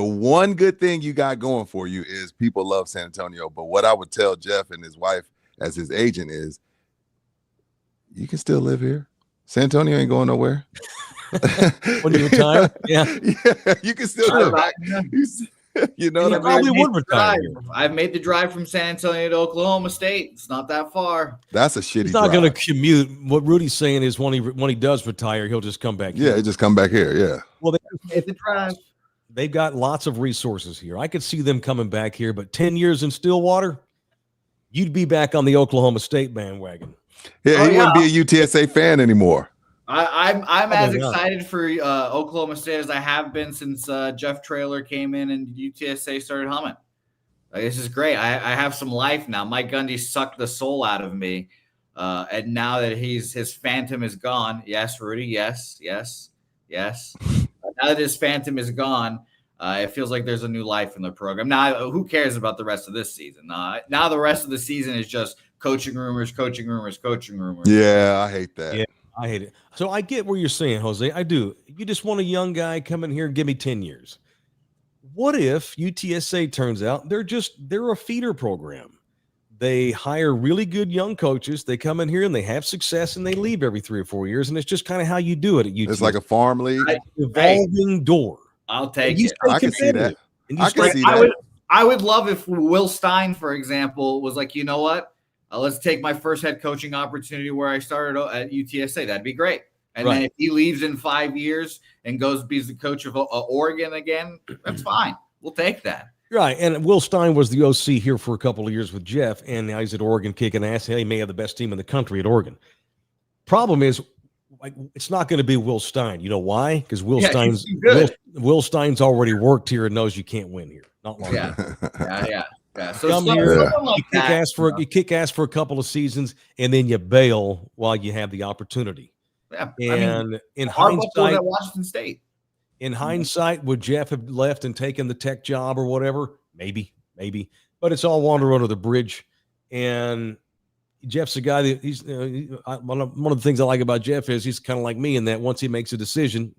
one good thing you got going for you is people love San Antonio. But what I would tell Jeff and his wife as his agent is, you can still live here. San Antonio ain't going nowhere. When you retire? Yeah, you can still live back. You know, I probably would retire. I've made the drive from San Antonio to Oklahoma State. It's not that far. That's a shitty. He's not going to commute. What Rudy's saying is when he does retire, he'll just come back. Yeah, just come back here. Yeah. Well, they've got lots of resources here. I could see them coming back here, but 10 years in Stillwater, you'd be back on the Oklahoma State bandwagon. Yeah, he wouldn't be a UTSA fan anymore. I'm as excited for Oklahoma State as I have been since Jeff Traylor came in and UTSA started humming. This is great. I have some life now. Mike Gundy sucked the soul out of me, and now that his phantom is gone, yes, Rudy, yes. Now that his phantom is gone, it feels like there's a new life in the program. Now, who cares about the rest of this season? Now the rest of the season is just coaching rumors. Yeah, I hate that. Yeah. I hate it. So I get where you're saying, Jose. I do. You just want a young guy come in here and give me 10 years. What if UTSA turns out they're a feeder program? They hire really good young coaches. They come in here and they have success and they leave every 3 or 4 years. And it's just kind of how you do it at UTSA. It's like a farm league. Evolving door. I'll take it. I can see that. I would love if Will Stein, for example, was like, you know what? Let's take my first head coaching opportunity where I started at UTSA. That'd be great. And then if he leaves in 5 years and goes be the coach of Oregon again, that's fine. We'll take that. Right. And Will Stein was the OC here for a couple of years with Jeff, and now he's at Oregon kicking ass. He may have the best team in the country at Oregon. Problem is, like, it's not going to be Will Stein. You know why? Because Will Stein's already worked here and knows you can't win here. Not long. Yeah. So come here, like you kick ass for a couple of seasons, and then you bail while you have the opportunity. Yeah. And in hindsight, at Washington State. In hindsight, would Jeff have left and taken the Tech job or whatever? Maybe. But it's all water under the bridge. And Jeff's a guy that he's one of the things I like about Jeff is he's kind of like me in that once he makes a decision,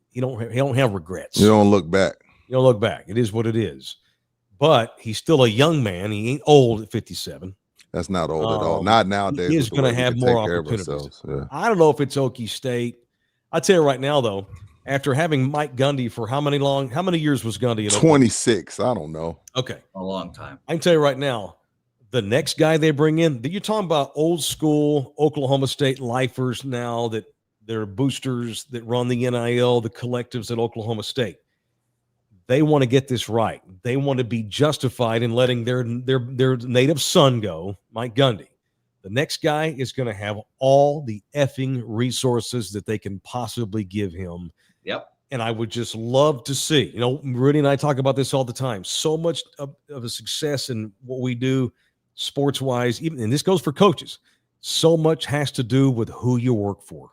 he don't have regrets. You don't look back. It is what it is. But he's still a young man. He ain't old at 57. That's not old at all. Not nowadays. He's going to have more opportunities. Yeah. I don't know if it's Okie State. I'll tell you right now, though, after having Mike Gundy for how many years was Gundy? 26. I don't know. Okay. A long time. I can tell you right now, the next guy they bring in, you're talking about old school Oklahoma State lifers now that they're boosters that run the NIL, the collectives at Oklahoma State. They want to get this right. They want to be justified in letting their native son go, Mike Gundy. The next guy is going to have all the effing resources that they can possibly give him. Yep. And I would just love to see, Rudy and I talk about this all the time. So much of a success in what we do sports-wise, and this goes for coaches, so much has to do with who you work for.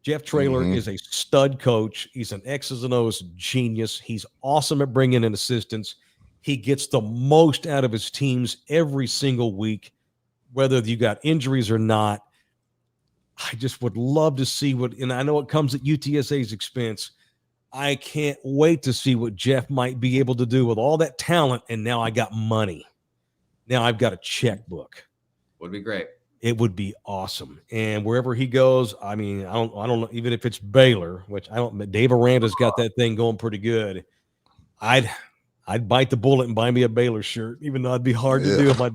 Jeff Traylor is a stud coach. He's an X's and O's genius. He's awesome at bringing in assistants. He gets the most out of his teams every single week, whether you got injuries or not. I just would love to see and I know it comes at UTSA's expense. I can't wait to see what Jeff might be able to do with all that talent. And now I got money. Now I've got a checkbook. Would be great. It would be awesome. And wherever he goes, I mean, I don't know, even if it's Baylor, which Dave Aranda's got that thing going pretty good. I'd bite the bullet and buy me a Baylor shirt, even though it'd be hard to do. My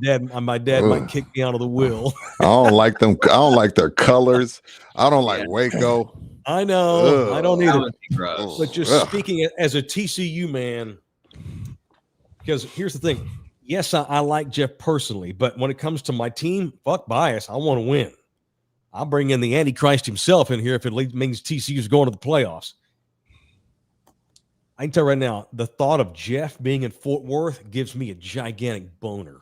dad might kick me out of the will. I don't like them. I don't like their colors. I don't like Waco. I know. I don't either. But just speaking as a TCU man, because here's the thing. Yes, I like Jeff personally, but when it comes to my team, fuck bias. I want to win. I'll bring in the Antichrist himself in here if it means TCU's going to the playoffs. I can tell you right now, the thought of Jeff being in Fort Worth gives me a gigantic boner.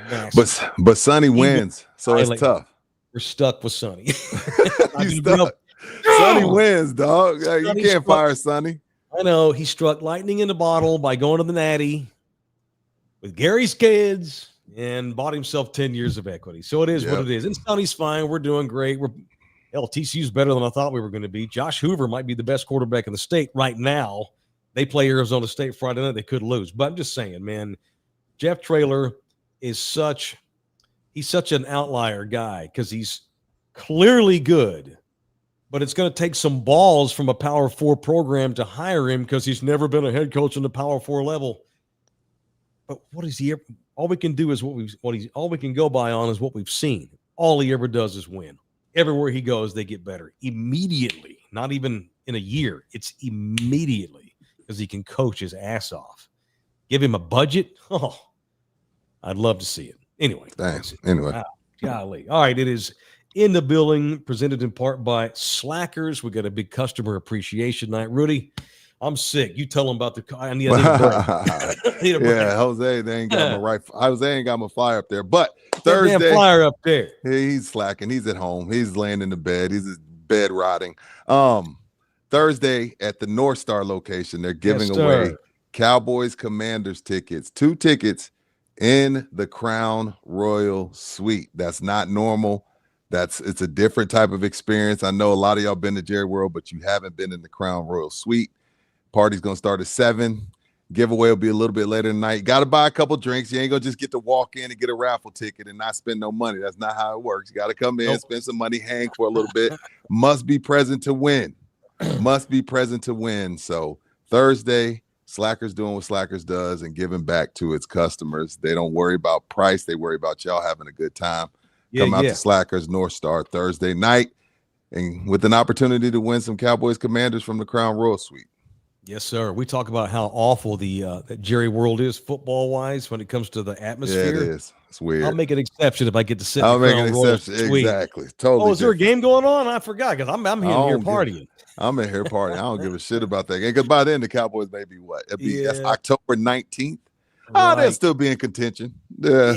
Massive. But Sonny wins, so it's tough. We're stuck with Sonny. Sonny wins, dog. You can't fire Sonny. I know. He struck lightning in the bottle by going to the Natty with Gary's kids and bought himself 10 years of equity. So it is what it is. And Sonny's fine. We're doing great. TCU's better than I thought we were going to be. Josh Hoover might be the best quarterback in the state right now. They play Arizona State Friday night. They could lose. But I'm just saying, man, Jeff Traylor is such an outlier guy because he's clearly good. But it's going to take some balls from a Power 4 program to hire him because he's never been a head coach in the Power 4 level. But what is he? All we can do is all we can go by on is what we've seen. All he ever does is win. Everywhere he goes, they get better immediately. Not even in a year. It's immediately because he can coach his ass off. Give him a budget. Oh, I'd love to see it. Anyway. Thanks. Anyway. Wow, golly. All right. It is in the building, presented in part by Slackers. We got a big customer appreciation night. Rudy, I'm sick. You tell them about I need a break. Jose, they ain't got my right. Jose ain't got my flyer up there. But Thursday, damn flyer up there. He's slacking. He's at home. He's laying in the bed. He's bed rotting. Thursday at the North Star location, they're giving away Cowboys Commanders tickets. 2 tickets in the Crown Royal Suite. That's not normal. It's a different type of experience. I know a lot of y'all been to Jerry World, but you haven't been in the Crown Royal Suite. Party's gonna start at 7. Giveaway will be a little bit later tonight. You got to buy a couple drinks. You ain't gonna just get to walk in and get a raffle ticket and not spend no money. That's not how it works. You got to come in, spend some money, hang for a little bit. Must be present to win. Must be present to win. So Thursday, Slackers doing what Slackers does and giving back to its customers. They don't worry about price. They worry about y'all having a good time. Come out to Slackers North Star Thursday night and with an opportunity to win some Cowboys Commanders from the Crown Royal Suite. Yes, sir. We talk about how awful that Jerry world is football wise when it comes to the atmosphere. Yeah, it is. It's weird. I'll make an exception if I get to sit. I'll make an exception. Exactly. Totally. Oh, is there a game going on? I forgot because I'm here partying. I'm in here partying. I don't give a shit about that game because by then the Cowboys may be what? That's October 19th. Right. Oh, they'll still be in contention. Yeah.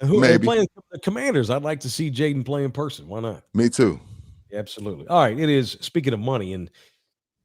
Maybe playing the Commanders. I'd like to see Jaden play in person. Why not? Me too. Absolutely. All right. It is, speaking of money and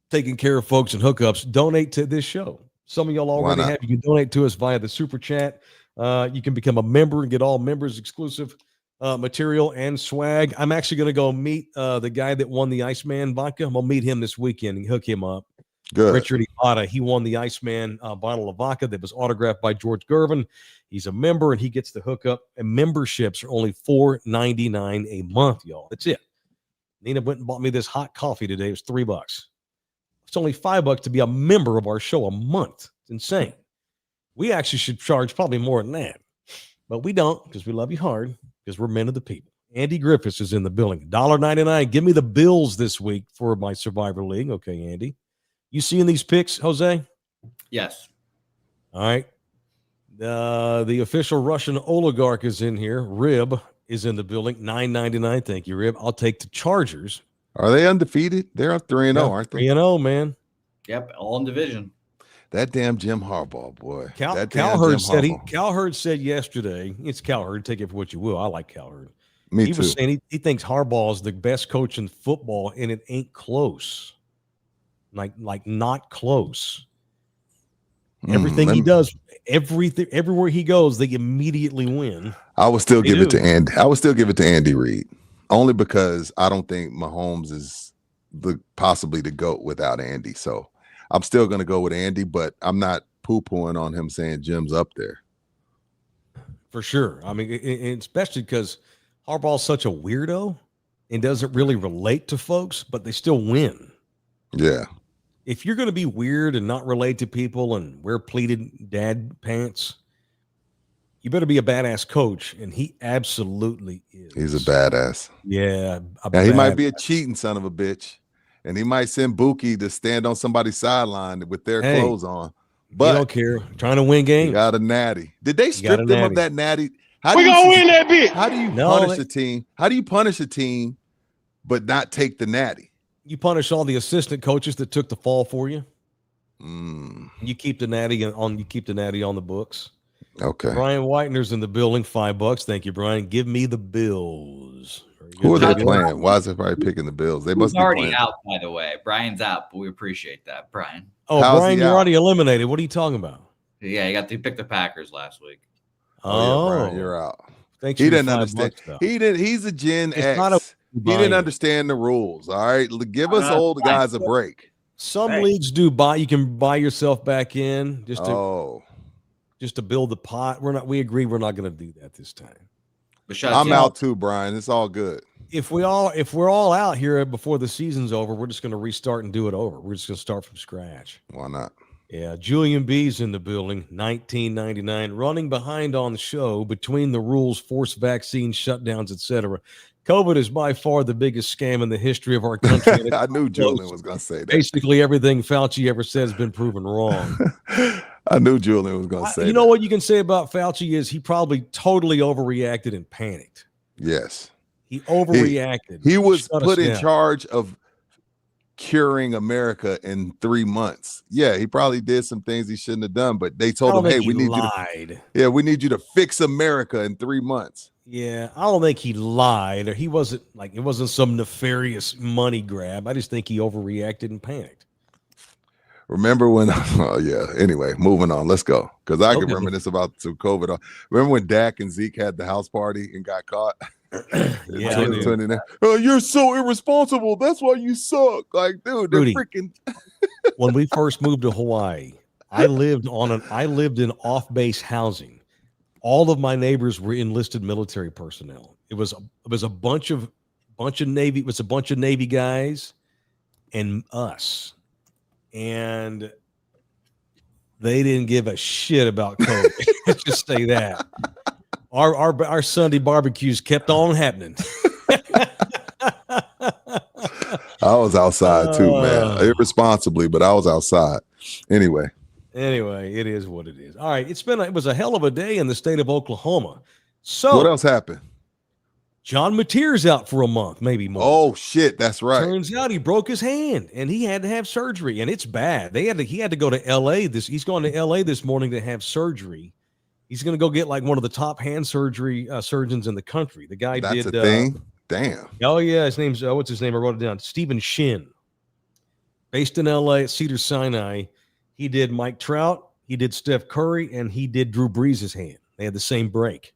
taking care of folks and hookups, donate to this show. Some of y'all already have. You can donate to us via the super chat. You can become a member and get all members exclusive material and swag. I'm actually going to go meet the guy that won the Iceman vodka. I'm going to meet him this weekend and hook him up. Good. Richard Iwata. He won the Iceman bottle of vodka that was autographed by George Gervin. He's a member and he gets the hookup. And memberships are only $4.99 a month, y'all. That's it. Nina went and bought me this hot coffee today. It was $3. It's only $5 to be a member of our show a month. It's insane. We actually should charge probably more than that, but we don't because we love you hard because we're men of the people. Andy Griffiths is in the building. $1.99. Give me the bills this week for my Survivor League. Okay, Andy. You seeing these picks, Jose? Yes. All right. The official Russian oligarch is in here. Rib is in the building. $9.99. Thank you, Rib. I'll take the Chargers. Are they undefeated? They're 3-0, aren't they? 3-0, man. Yep, all in division. That damn Jim Harbaugh, boy. Cowherd said yesterday, it's Cowherd, take it for what you will. I like Cowherd. Me too. He was saying he thinks Harbaugh is the best coach in football, and it ain't close. Like not close. Everything he does, everywhere he goes, they immediately win. I would still give it to Andy. I would still give it to Andy Reid, only because I don't think Mahomes is possibly the GOAT without Andy. So I'm still going to go with Andy, but I'm not poo-pooing on him saying Jim's up there. For sure. I mean, especially because Harbaugh's such a weirdo and doesn't really relate to folks, but they still win. Yeah. If you're going to be weird and not relate to people and wear pleated dad pants, you better be a badass coach, and he absolutely is. He's a badass. Yeah. Now, he might be a cheating son of a bitch, and he might send Buki to stand on somebody's sideline with their clothes on. But you don't care. Trying to win games. He got a natty. Did they strip them of that natty? We gonna win that bitch. How do you punish a team? How do you punish a team but not take the natty? You punish all the assistant coaches that took the fall for you. You keep the natty on. You keep the natty on the books. Okay. Brian Whitener's in the building. $5. Thank you, Brian. Give me the Bills. Who are they playing? Why is everybody picking the Bills? They must be already playing. out, by the way. Brian's out, but we appreciate that, Brian. Oh, Brian, you're already eliminated. What are you talking about? Yeah, he picked the Packers last week. Oh, yeah, Brian, you're out. Thanks. He didn't understand. He didn't. He's a Gen X. He didn't understand the rules. All right, give us old guys a break. Some leagues do buy. You can buy yourself back in just to build the pot. We agree we're not going to do that this time. I'm out too, Brian. It's all good. If we're all out here before the season's over, we're just going to restart and do it over. We're just going to start from scratch. Why not? Yeah, Julian B's in the building, $19.99, running behind on the show between the rules, forced vaccines, shutdowns, etc. COVID is by far the biggest scam in the history of our country. I knew Julian was going to say that. Basically, everything Fauci ever said has been proven wrong. I knew Julian was going to say that. You know what you can say about Fauci is he probably totally overreacted and panicked. Yes. He overreacted. He was put in charge of curing America in 3 months. Yeah, he probably did some things he shouldn't have done, but they told him, hey, we need you to fix America in 3 months. Yeah, I don't think he lied, or it wasn't some nefarious money grab. I just think he overreacted and panicked. Remember when? Oh yeah. Anyway, moving on. Let's go because I can reminisce about some COVID. Remember when Dak and Zeke had the house party and got caught? Yeah. Oh, you're so irresponsible. That's why you suck. Like, dude, they're Rudy, freaking. When we first moved to Hawaii, I lived in off-base housing. All of my neighbors were enlisted military personnel. It was a bunch of Navy. It was a bunch of Navy guys and us, and they didn't give a shit about COVID. Let's just say that. Our Sunday barbecues kept on happening. I was outside too, man. Irresponsibly, but I was outside. Anyway, it is what it is. All right, it was a hell of a day in the state of Oklahoma. So what else happened? John Mateer's out for a month, maybe more. Oh shit, that's right. Turns out he broke his hand and he had to have surgery, and it's bad. He had to go to LA. He's going to LA this morning to have surgery. He's going to go get like one of the top hand surgery surgeons in the country. The guy That's did a thing. Damn. Oh yeah, his name's what's his name? I wrote it down. Stephen Shin, based in LA at Cedars-Sinai. He did Mike Trout, he did Steph Curry, and he did Drew Brees' hand. They had the same break.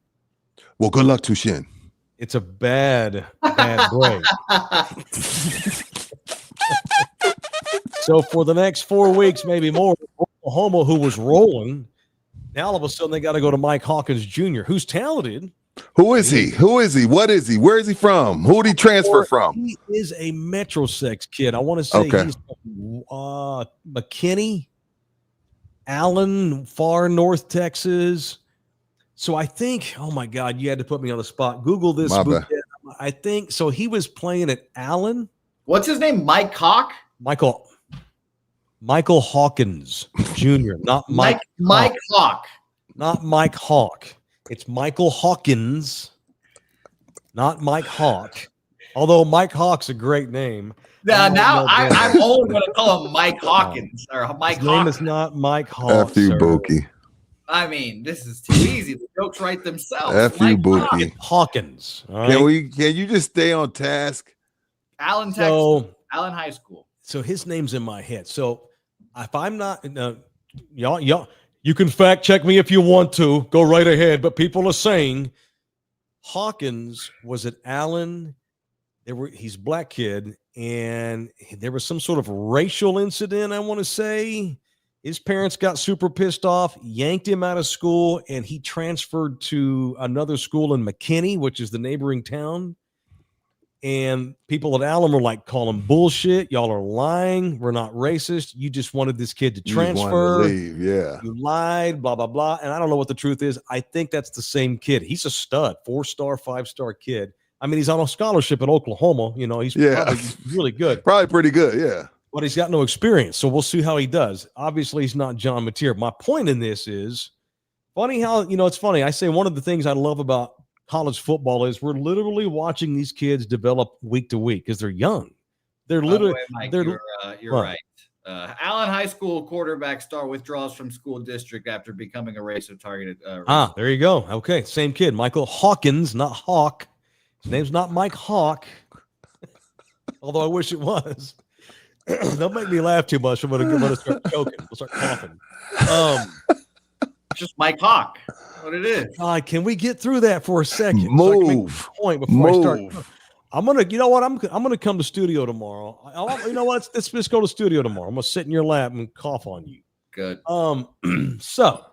Well, good luck to Shin. It's a bad break. So for the next 4 weeks, maybe more, Oklahoma, who was rolling, now all of a sudden they got to go to Mike Hawkins Jr., who's talented. Who is he? Who is he? What is he? Where is he from? Who did he transfer from? He is a Metrosex kid. I want to say he's from McKinney, Allen, far north Texas. So I think, oh my God, you had to put me on the spot. Google this. I think so. He was playing at Allen. What's his name? Mike Hawk? Michael Hawkins Jr., not Mike Hawk. Not Mike Hawk. It's Michael Hawkins, not Mike Hawk. Although Mike Hawk's a great name. Now I'm only going to call him Mike Hawkins or Mike Hawkins. His name is not Mike Hawk. F you, Bookie. I mean, this is too easy. The jokes write themselves. F you, Bookie. Hawkins. All right? Can you just stay on task? Allen, Texas. Allen High School. So his name's in my head. So if I'm not, y'all, you can fact check me if you want to. Go right ahead. But people are saying Hawkins was at Allen. He's a black kid, and there was some sort of racial incident, I want to say. His parents got super pissed off, yanked him out of school, and he transferred to another school in McKinney, which is the neighboring town. And people at Allen were like, call him bullshit. Y'all are lying. We're not racist. You just wanted this kid to transfer. To leave, yeah. You lied, blah, blah, blah. And I don't know what the truth is. I think that's the same kid. He's a stud, 4-star, 5-star kid. I mean, he's on a scholarship at Oklahoma. You know, he's probably really good. Probably pretty good, yeah. But he's got no experience. So we'll see how he does. Obviously, he's not John Mateer. My point in this is funny how, it's funny. I say one of the things I love about college football is we're literally watching these kids develop week to week because they're young. They're literally. Mike, you're right. Allen High School quarterback star withdraws from school district after becoming a racial targeted. There you go. Okay, same kid, Michael Hawkins, not Hawk. His name's not Mike Hawk, although I wish it was. Don't make me laugh too much. I'm gonna start choking. We'll start coughing. Just Mike Hawk. What it is. God, can we get through that for a second? Move. So I can make a point before I start. I'm gonna come to studio tomorrow. You know what? Let's just go to studio tomorrow. I'm gonna sit in your lap and cough on you. Good. So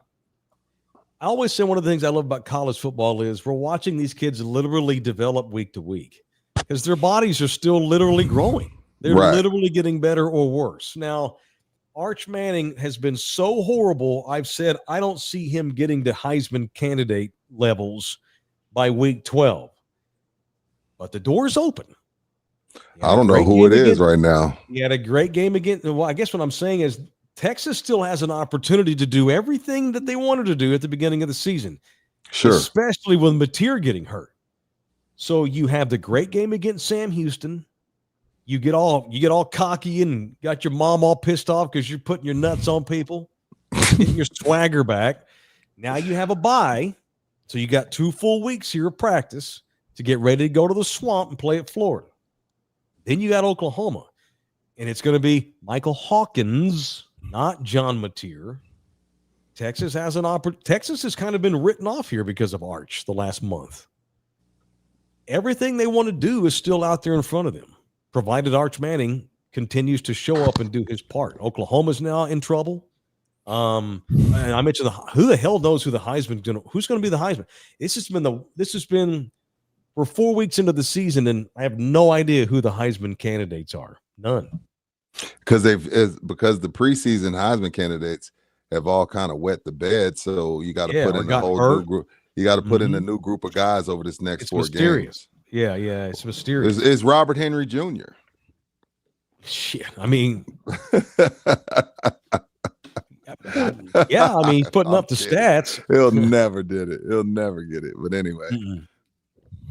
I always say one of the things I love about college football is we're watching these kids literally develop week to week because their bodies are still literally growing. They're literally getting better or worse. Now, Arch Manning has been so horrible. I've said I don't see him getting to Heisman candidate levels by week 12. But the door's open. I don't know who it is right now. He had a great game again. Well, I guess what I'm saying is Texas still has an opportunity to do everything that they wanted to do at the beginning of the season. Sure. Especially with Mateer getting hurt. So you have the great game against Sam Houston. You get all cocky and got your mom all pissed off because you're putting your nuts on people, getting your swagger back. Now you have a bye, so you got 2 full weeks here of practice to get ready to go to the swamp and play at Florida. Then you got Oklahoma, and it's going to be Michael Hawkins, not John Mateer. Texas has Texas has kind of been written off here because of Arch the last month. Everything they want to do is still out there in front of them, provided Arch Manning continues to show up and do his part. Oklahoma's now in trouble. And I mentioned who the hell knows who's going to be the Heisman? This has been we're 4 weeks into the season, and I have no idea who the Heisman candidates are. None. Because the preseason Heisman candidates have all kind of wet the bed, so you got to put in a whole new group. You got to put in a new group of guys over this next 4 games. Yeah, it's mysterious. It's Robert Henry Jr. Shit. I mean, yeah. I mean, he's putting up the stats. He'll never did it. He'll never get it. But anyway,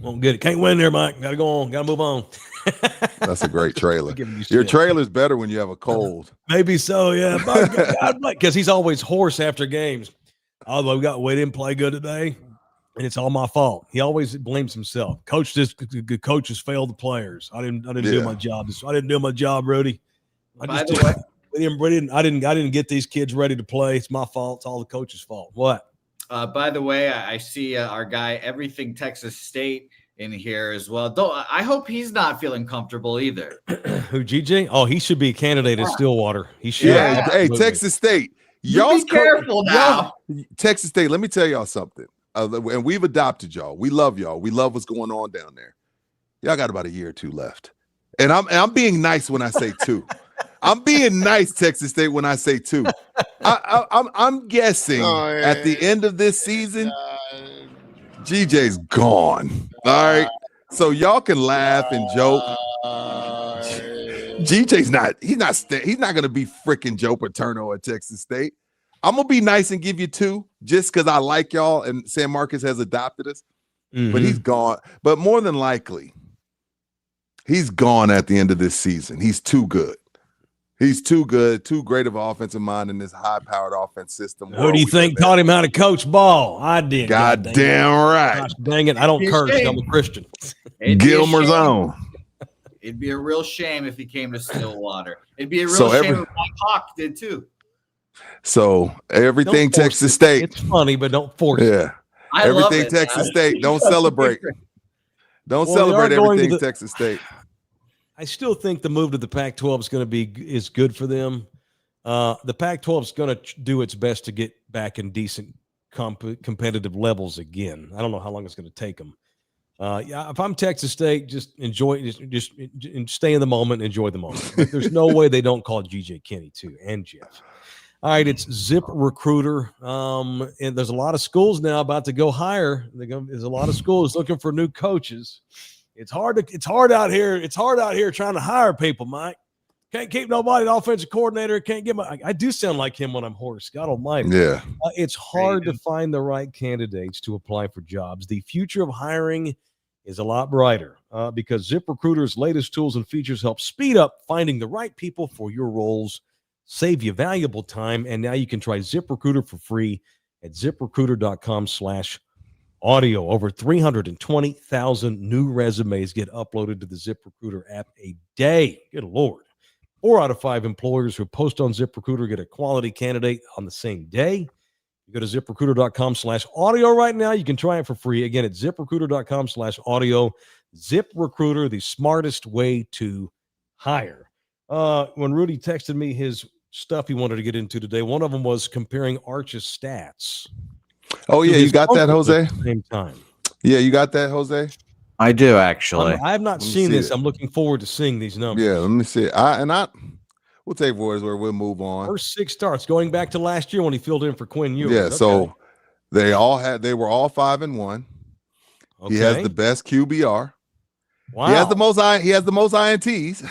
won't get it. Can't win there, Mike. Got to go on. Got to move on. That's a great trailer. Your trailer's better when you have a cold. Maybe so, yeah. Because he's always hoarse after games. Although we didn't play good today, and it's all my fault. He always blames himself. Coaches failed the players. I didn't do my job. I didn't do my job, Rudy. I didn't get these kids ready to play. It's my fault. It's all the coach's fault. What? By the way, I see our guy Everything Texas State in here as well. I hope he's not feeling comfortable either. Who, GJ? Oh, he should be a candidate at Stillwater. He should. Yeah. Hey, Texas State. Y'all be careful now. Texas State, let me tell y'all something. And we've adopted y'all. We love y'all. We love what's going on down there. Y'all got about a year or two left. And I'm being nice when I say 2. I'm being nice, Texas State, when I say 2. I'm guessing at the end of this season, GJ's gone. All right. So y'all can laugh and joke. GJ's he's not going to be freaking Joe Paterno at Texas State. I'm going to be nice and give you 2 just because I like y'all and San Marcos has adopted us. But he's gone. But more than likely, he's gone at the end of this season. He's too good. He's too good, too great of an offensive mind in this high-powered offense system. Who do you think taught him how to coach ball? I did. God damn right. Gosh, dang it. I don't curse. I'm a Christian. Gilmer's own. It'd be a real shame if he came to Stillwater. It'd be a real shame if Mike Hawk did too. So everything Texas State. It's funny, but don't force it. Yeah. Everything Texas State. Don't celebrate. Don't celebrate everything Texas State. I still think the move to the Pac-12 is good for them. The Pac-12 is going to do its best to get back in decent competitive levels again. I don't know how long it's going to take them. If I'm Texas State, just enjoy, just stay in the moment, enjoy the moment. But there's no way they don't call GJ Kinney too and Jeff. All right, it's Zip Recruiter, and there's a lot of schools now about to go higher. There's a lot of schools looking for new coaches. It's hard out here. It's hard out here trying to hire people, Mike. Can't keep nobody an offensive coordinator. Can't get I do sound like him when I'm hoarse. God almighty. Yeah. It's hard to find the right candidates to apply for jobs. The future of hiring is a lot brighter because ZipRecruiter's latest tools and features help speed up finding the right people for your roles, save you valuable time, and now you can try ZipRecruiter for free at ZipRecruiter.com/audio. Over 320,000 new resumes get uploaded to the ZipRecruiter app a day. Good Lord. 4 out of 5 employers who post on ZipRecruiter get a quality candidate on the same day. You go to ZipRecruiter.com/audio right now. You can try it for free. Again, at ZipRecruiter.com/audio. ZipRecruiter, the smartest way to hire. When Rudy texted me his stuff he wanted to get into today, one of them was comparing Arch's stats. Oh, yeah, you got that, Jose? At the same time. Yeah, you got that, Jose? I do, actually. I have not seen this. I'm looking forward to seeing these numbers. Yeah, let me see it. We'll take voice where we'll move on. First 6 starts, going back to last year when he filled in for Quinn Ewers. Yeah, okay. So they were all 5-1. Okay. He has the best QBR. Wow. He has the most INTs.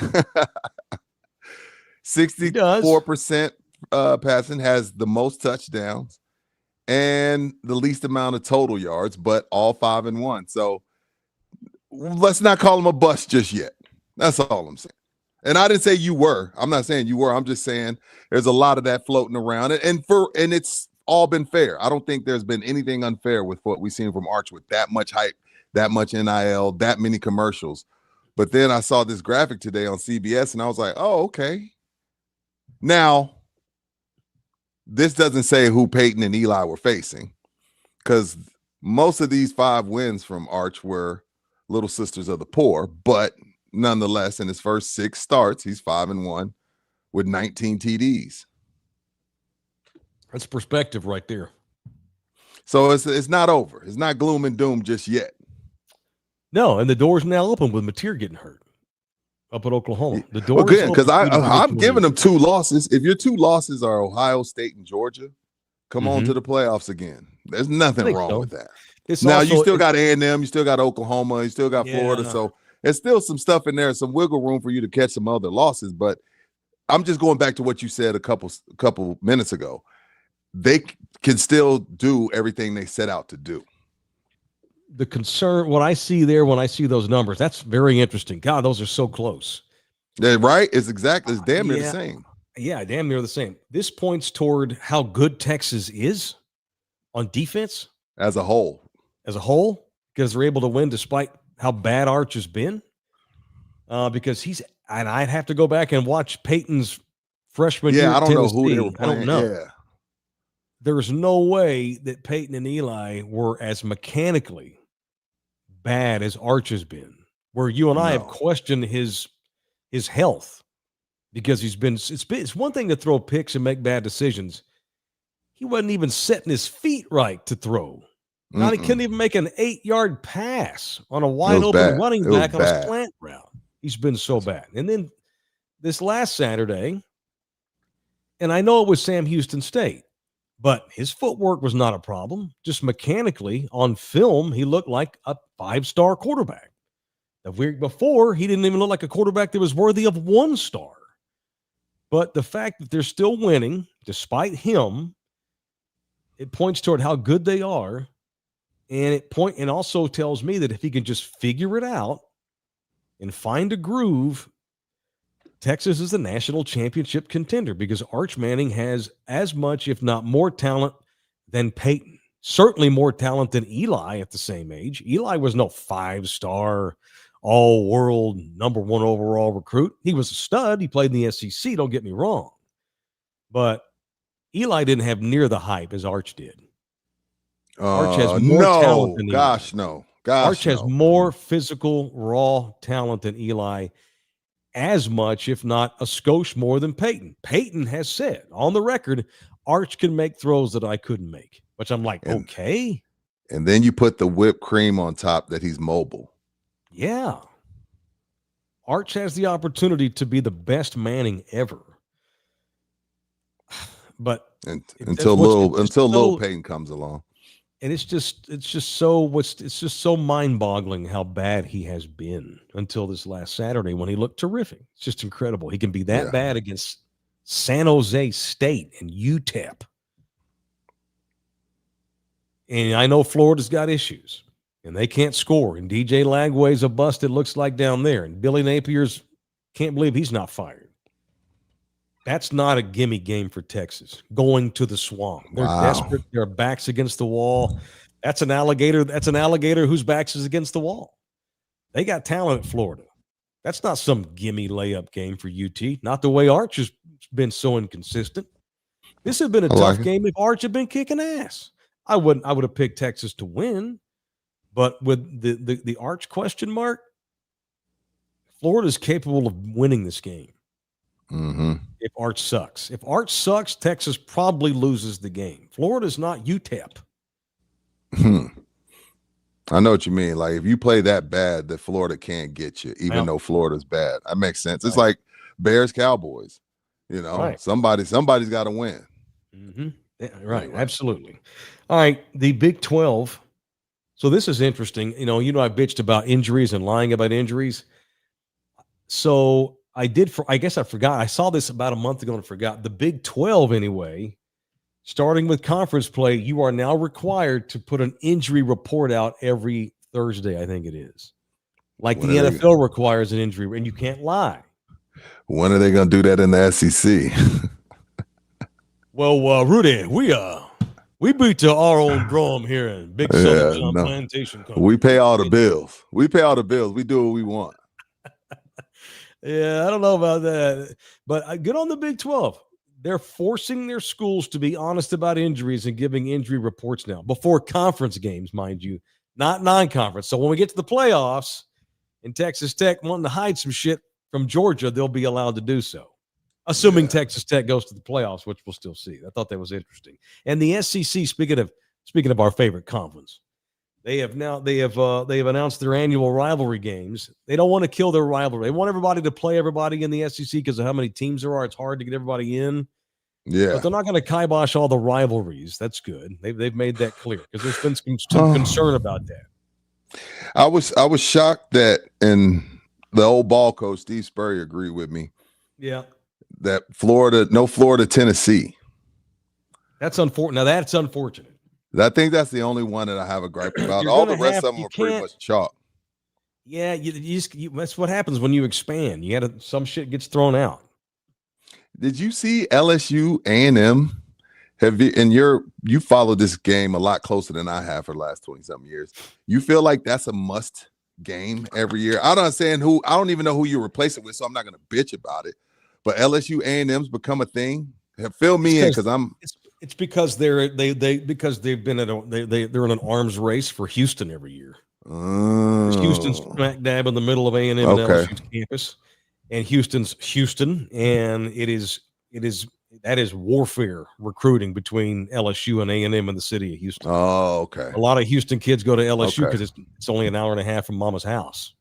64% passing, has the most touchdowns and the least amount of total yards, but all 5-1. So let's not call him a bust just yet. That's all I'm saying. And I didn't say you were. I'm not saying you were. I'm just saying there's a lot of that floating around, and it's all been fair. I don't think there's been anything unfair with what we've seen from Arch with that much hype, that much NIL, that many commercials. But then I saw this graphic today on CBS, and I was like, oh, okay. Now, this doesn't say who Peyton and Eli were facing, because most of these 5 wins from Arch were Little Sisters of the Poor, but nonetheless, in his first 6 starts, he's 5-1 with 19 TDs. That's perspective right there. So it's not over. It's not gloom and doom just yet. No, and the door's now open with Mateer getting hurt up at Oklahoma. The door. Well, good, because I'm giving them 2 losses. If your 2 losses are Ohio State and Georgia, come on to the playoffs again. There's nothing wrong with that. Now you still got A&M, you still got Oklahoma, you still got Florida. So there's still some stuff in there, some wiggle room for you to catch some other losses. But I'm just going back to what you said a couple minutes ago. They can still do everything they set out to do. The concern, what I see there when I see those numbers, that's very interesting. God, those are so close. Yeah, right? It's damn near the same. Yeah, damn near the same. This points toward how good Texas is on defense as a whole, because they're able to win despite how bad Arch has been. Because and I'd have to go back and watch Peyton's freshman year. I don't know Tennessee. who they were playing. I don't know. Yeah. There's no way that Peyton and Eli were as mechanically bad as Arch has been, where you and I have questioned his health because it's one thing to throw picks and make bad decisions. He wasn't even setting his feet right to throw. Now he couldn't even make an 8-yard pass on a wide open running back on a slant route. He's been so bad. And then this last Saturday, and I know it was Sam Houston State, but his footwork was not a problem. Just mechanically on film, he looked like a 5-star quarterback. The week before, he didn't even look like a quarterback that was worthy of 1 star. But the fact that they're still winning, despite him, it points toward how good they are. And also tells me that if he can just figure it out and find a groove, Texas is the national championship contender because Arch Manning has as much, if not more talent than Peyton. Certainly more talent than Eli at the same age. Eli was no 5-star, all-world, number 1 overall recruit. He was a stud. He played in the SEC, don't get me wrong. But Eli didn't have near the hype as Arch did. Arch has more talent than Eli. Arch has more physical, raw talent than Eli, as much, if not a skosh more than Peyton. Peyton has said on the record, Arch can make throws that I couldn't make, which I'm like, okay. And then you put the whipped cream on top that he's mobile. Yeah. Arch has the opportunity to be the best Manning ever. But until little Peyton comes along. And it's just so mind-boggling how bad he has been until this last Saturday when he looked terrific. It's just incredible. He can be that bad against San Jose State and UTEP. And I know Florida's got issues, and they can't score. And DJ Lagway's a bust, it looks like, down there. And Billy Napier's can't believe he's not fired. That's not a gimme game for Texas. Going to the swamp. They're desperate. Their backs against the wall. That's an alligator. That's an alligator whose backs is against the wall. They got talent at Florida. That's not some gimme layup game for UT. Not the way Arch has been so inconsistent. This has been a tough game if Arch had been kicking ass. I would have picked Texas to win, but with the Arch question mark, Florida's capable of winning this game. Mm-hmm. If Arch sucks. If Arch sucks, Texas probably loses the game. Florida's not UTEP. I know what you mean. Like, if you play that bad, that Florida can't get you, even though Florida's bad. That makes sense. It's like Bears Cowboys. You know, somebody's got to win. Mm-hmm. Yeah, right. Absolutely. All right. The Big 12. So this is interesting. I bitched about injuries and lying about injuries. So I guess I forgot. I saw this about a month ago and forgot. The Big 12, anyway, starting with conference play, you are now required to put an injury report out every Thursday, I think it is. Like the NFL requires an injury, and you can't lie. When are they going to do that in the SEC? Well, Rudy, we beat our own drum here in Big Southern Plantation Country. We pay all the bills. We do what we want. Yeah, I don't know about that, but good on the Big 12. They're forcing their schools to be honest about injuries and giving injury reports now before conference games, mind you, not non-conference. So when we get to the playoffs and Texas Tech wanting to hide some shit from Georgia, they'll be allowed to do so, assuming Texas Tech goes to the playoffs, which we'll still see. I thought that was interesting. And the SEC, speaking of our favorite conference, They have announced their annual rivalry games. They don't want to kill their rivalry. They want everybody to play everybody in the SEC because of how many teams there are. It's hard to get everybody in. Yeah, but they're not going to kibosh all the rivalries. That's good. They've made that clear because there's been some concern about that. I was shocked that, and the old ball coach, Steve Spurrier, agreed with me. Yeah. That no Florida, Tennessee. That's unfortunate. Now that's unfortunate. I think that's the only one that I have a gripe about. You're All the gonna rest have- of them you are pretty can't- much chalk. Yeah, that's what happens when you expand. Some shit gets thrown out. Did you see LSU A&M? Have you you followed this game a lot closer than I have for the last 20-something years. You feel like that's a must game every year? I don't even know who you replace it with, so I'm not gonna bitch about it. But LSU A&M's become a thing. Fill me in because I'm. It's because they're in an arms race for Houston every year. Houston's smack dab in the middle of A&M and LSU's campus, and Houston's Houston, and that is warfare recruiting between LSU and A&M in the city of Houston. Oh, okay. A lot of Houston kids go to LSU because it's only an hour and a half from Mama's house.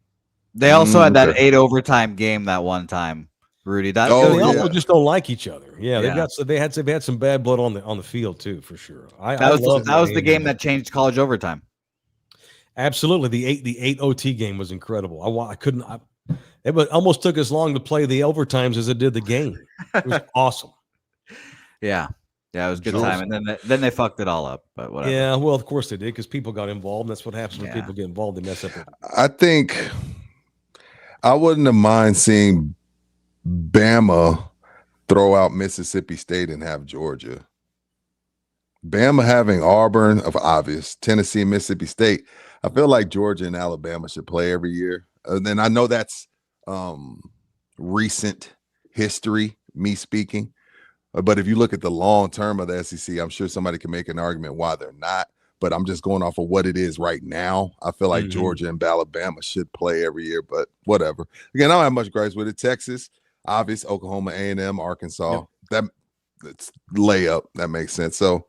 They also had that 8 overtime game that one time, Rudy. They also just don't like each other. Yeah, they've had some bad blood on the field too, for sure. That was the game that changed college overtime. Absolutely, the 8 OT game was incredible. It almost took as long to play the overtimes as it did the game. It was awesome. Yeah, it was a good time, and then they fucked it all up. But whatever. Yeah, well, of course they did because people got involved. And that's what happens when people get involved. They mess up. I think I wouldn't have mind seeing Bama throw out Mississippi State and have Georgia. Bama having Auburn of obvious, Tennessee, Mississippi State. I feel like Georgia and Alabama should play every year. And then I know that's recent history, me speaking. But if you look at the long term of the SEC, I'm sure somebody can make an argument why they're not. But I'm just going off of what it is right now. I feel like Georgia and Alabama should play every year, but whatever. Again, I don't have much gripes with it. Texas, obvious, Oklahoma, A&M, Arkansas. That's layup. That makes sense. So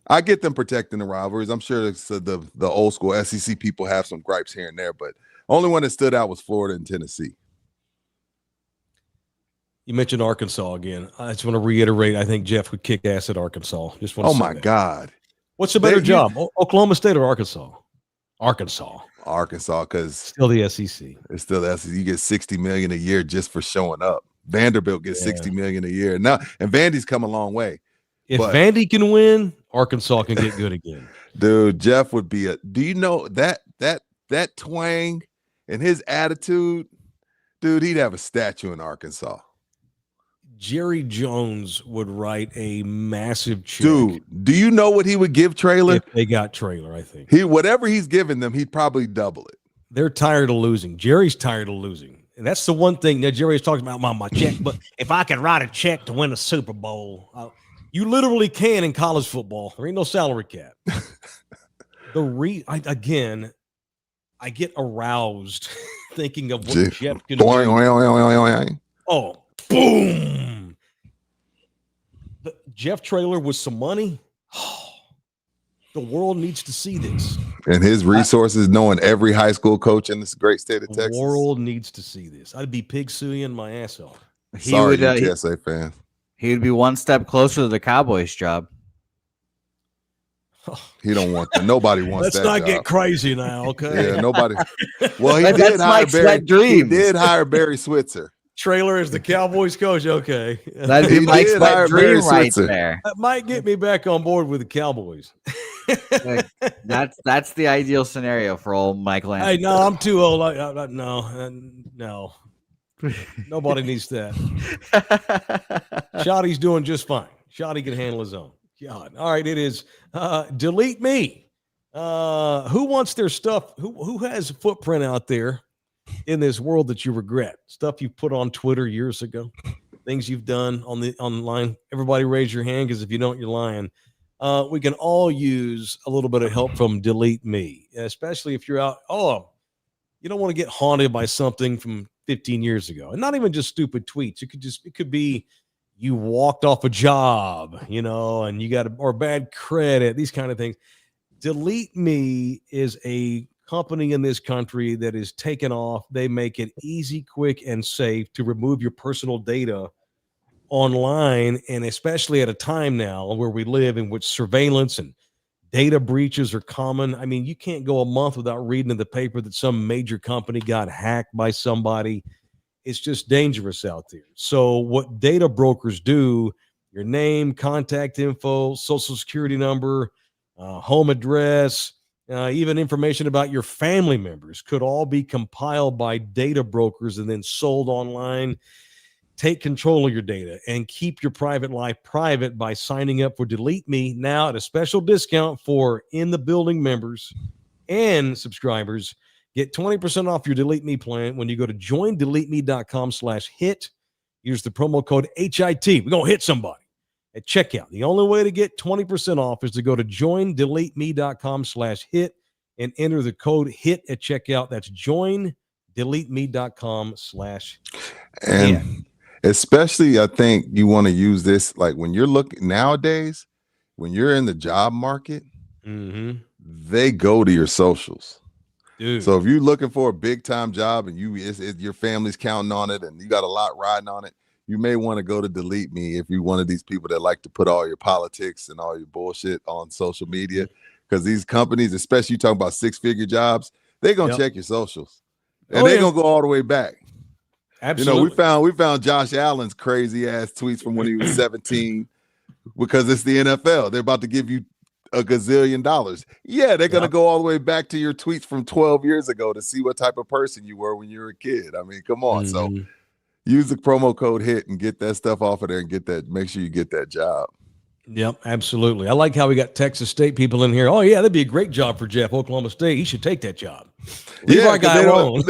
I get them protecting the rivalries. I'm sure the old school SEC people have some gripes here and there, but only one that stood out was Florida and Tennessee. You mentioned Arkansas again. I just want to reiterate, I think Jeff would kick ass at Arkansas. Just want to say that. God. What's a better job, Oklahoma State or Arkansas? Arkansas, because still the SEC. It's still the SEC. You get $60 million a year just for showing up. Vanderbilt gets $60 million a year now, and Vandy's come a long way. If Vandy can win, Arkansas can get good again. Dude, Jeff would be do you know that twang and his attitude, dude, he'd have a statue in Arkansas. Jerry Jones would write a massive check. Dude, do you know what he would give Traylor? If they got Traylor, I think. Whatever he's giving them, he'd probably double it. They're tired of losing. Jerry's tired of losing. And that's the one thing that Jerry's talking about, my check. But if I could write a check to win a Super Bowl, you literally can in college football. There ain't no salary cap. I get aroused thinking of what Jeff can do. Oh, boom. Jeff Traylor with some money. The world needs to see this. And his resources, knowing every high school coach in this great state of Texas. The world needs to see this. I'd be pig suing my ass off. Sorry, UTSA fan. He would be one step closer to the Cowboys job. He don't want that. Nobody wants that. Let's not job. get crazy now, okay? Yeah, nobody. Well, he did hire Barry Switzer. Traylor is the Cowboys coach. Okay. That'd be Mike's wet dream right there. That might get me back on board with the Cowboys. That's the ideal scenario for old Mike Lance. Hey, no, I'm too old. No. Nobody needs that. Shoddy's doing just fine. Shoddy can handle his own. God. All right, it is delete me. Who wants their stuff? Who has a footprint out there in this world that you regret? Stuff you put on Twitter years ago, things you've done online. Everybody raise your hand, because if you don't, you're lying. We can all use a little bit of help from Delete Me, especially if you're out. You don't want to get haunted by something from 15 years ago, and not even just stupid tweets. It could be you walked off a job, and you got or bad credit, these kind of things. Delete Me is a company in this country that is taken off. They make it easy, quick, and safe to remove your personal data online, and especially at a time now where we live in which surveillance and Data breaches are common. I mean, you can't go a month without reading in the paper that some major company got hacked by somebody. It's just dangerous out there. So what data brokers do, your name, contact info, social security number, home address, even information about your family members could all be compiled by data brokers and then sold online. Take control of your data and keep your private life private by signing up for Delete Me now at a special discount for In the Building members and subscribers. Get 20% off your Delete Me plan when you go to joindeleteme.com/hit. Use the promo code HIT. We're going to hit somebody at checkout. The only way to get 20% off is to go to joindeleteme.com/hit and enter the code HIT at checkout. That's joindeleteme.com/hit. And especially, I think you want to use this like when you're looking nowadays, when you're in the job market, they go to your socials. Dude. So if you're looking for a big time job and your family's counting on it and you got a lot riding on it, you may want to go to Delete Me if you're one of these people that like to put all your politics and all your bullshit on social media. Because these companies, especially you talking about 6-figure jobs, they're gonna check your socials and they're gonna go all the way back. Absolutely. You know, we found Josh Allen's crazy ass tweets from when he was 17 because it's the NFL. They're about to give you $1 gazillion. Yeah, they're gonna go all the way back to your tweets from 12 years ago to see what type of person you were when you were a kid. I mean, come on. So use the promo code HIT and get that stuff off of there and make sure you get that job. Yep, absolutely. I like how we got Texas State people in here. Oh, yeah, that'd be a great job for Jeff, Oklahoma State. He should take that job. Leave our guy alone.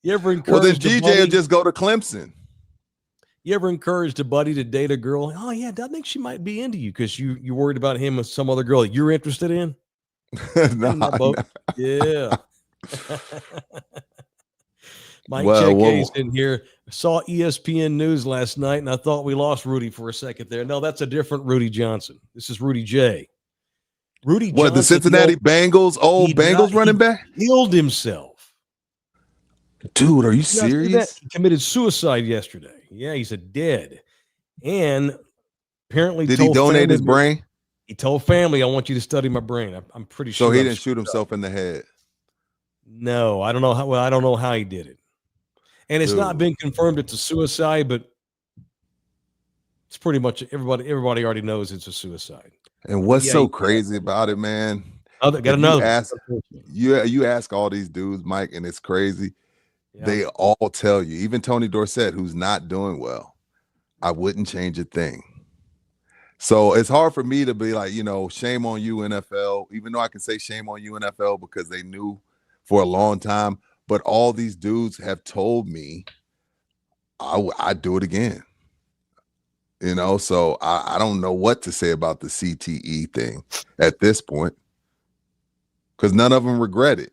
You ever encourage well, then DJ will just go to Clemson. You ever encouraged a buddy to date a girl? Oh, yeah, I think she might be into you because you're worried about him with some other girl that you're interested in? No. Yeah. Mike JK's in here. Saw ESPN News last night, and I thought we lost Rudy for a second there. No, that's a different Rudy Johnson. This is Rudy J. Rudy Johnson. What, the Cincinnati Bengals, Bengals running back? Killed himself. Dude, are you serious? He committed suicide yesterday. Yeah, he's dead. And apparently did he donate his brain? He told family, I want you to study my brain. I'm pretty sure. So he didn't shoot himself in the head. No, I don't know how. Well, I don't know how he did it, and it's not been confirmed it's a suicide, but it's pretty much everybody already knows it's a suicide. And what's so crazy about it, man? Got another. You ask all these dudes, Mike, and it's crazy. Yeah. They all tell you, even Tony Dorsett, who's not doing well, I wouldn't change a thing. So it's hard for me to be like, shame on you, NFL, even though I can say shame on you, NFL, because they knew for a long time. But all these dudes have told me I'd do it again. So I don't know what to say about the CTE thing at this point because none of them regret it.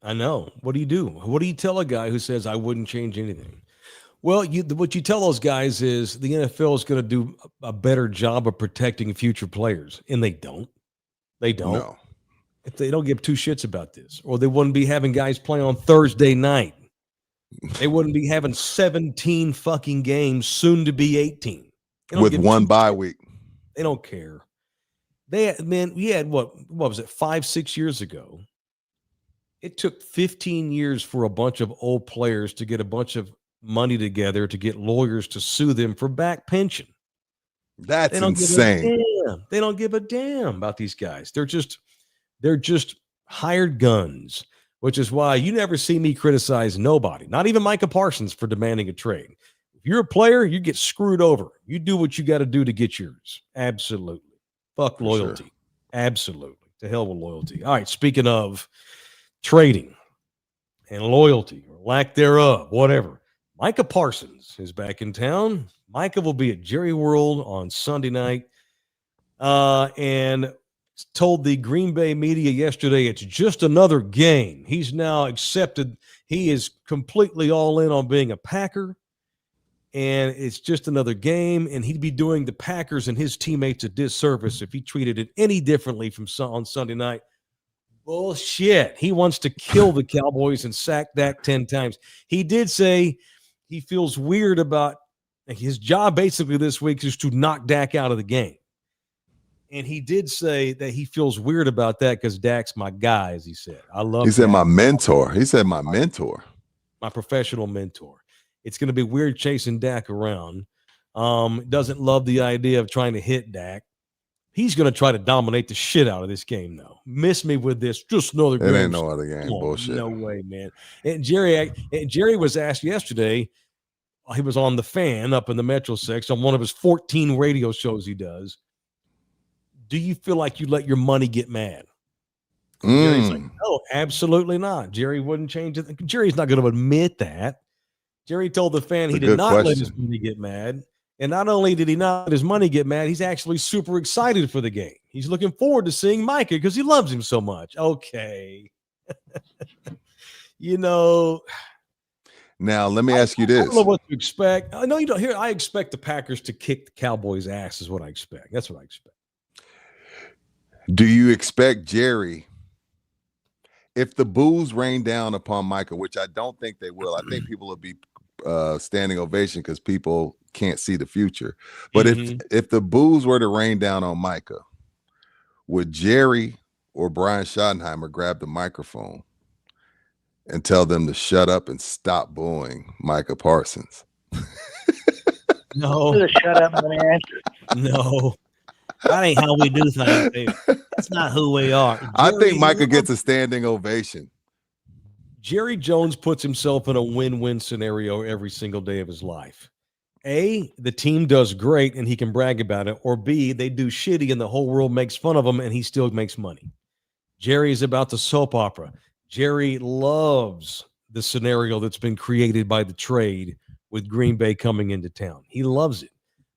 I know. What do you do? What do you tell a guy who says I wouldn't change anything? Well, what you tell those guys is the NFL is going to do a better job of protecting future players, and they don't. They don't. No. If they don't give two shits about this, or they wouldn't be having guys play on Thursday night. They wouldn't be having 17 fucking games, soon to be 18. With one bye week. They don't care. We had what was it, 5-6 years ago? It took 15 years for a bunch of old players to get a bunch of money together to get lawyers to sue them for back pension. That's insane. They don't give a damn about these guys. They're just hired guns, which is why you never see me criticize nobody, not even Micah Parsons, for demanding a trade. If you're a player, you get screwed over. You do what you got to do to get yours. Absolutely. Fuck loyalty. Sure. Absolutely. To hell with loyalty. All right, speaking of trading and loyalty or lack thereof, whatever. Micah Parsons is back in town. Micah will be at Jerry World on Sunday night and told the Green Bay media yesterday it's just another game. He's now accepted. He is completely all in on being a Packer, and it's just another game, and he'd be doing the Packers and his teammates a disservice if he treated it any differently on Sunday night. Bullshit. He wants to kill the Cowboys and sack Dak 10 times. He did say he feels weird about His job basically this week is to knock Dak out of the game. And he did say that he feels weird about that because Dak's my guy, as he said. I love He said Dak. my mentor. He said my mentor. My professional mentor. It's going to be weird chasing Dak around. Doesn't love the idea of trying to hit Dak. He's going to try to dominate the shit out of this game, though. Miss me with this. Just another game. It ain't no other game. Bullshit. No way, man. And Jerry was asked yesterday. He was on The Fan up in the Metro 6 on one of his 14 radio shows he does. Do you feel like you let your money get mad? Jerry's like, no, absolutely not. Jerry wouldn't change it. Jerry's not going to admit that. Jerry told The Fan he did not let his money get mad. And not only did he not let his money get mad, he's actually super excited for the game. He's looking forward to seeing Micah because he loves him so much. Okay. Now, let me ask you this. I don't know what to expect. No, you don't hear. I expect the Packers to kick the Cowboys' ass is what I expect. That's what I expect. Do you expect Jerry, if the boos rain down upon Micah, which I don't think they will, I think people will be standing ovation because people can't see the future. But if the boos were to rain down on Micah, would Jerry or Brian Schottenheimer grab the microphone and tell them to shut up and stop booing Micah Parsons? No. Shut up and answer. No. That ain't how we do things, baby. That's not who we are. I think Micah gets a standing ovation. Jerry Jones puts himself in a win-win scenario every single day of his life. A, the team does great and he can brag about it. Or B, they do shitty and the whole world makes fun of him and he still makes money. Jerry is about the soap opera. Jerry loves the scenario that's been created by the trade with Green Bay coming into town. He loves it.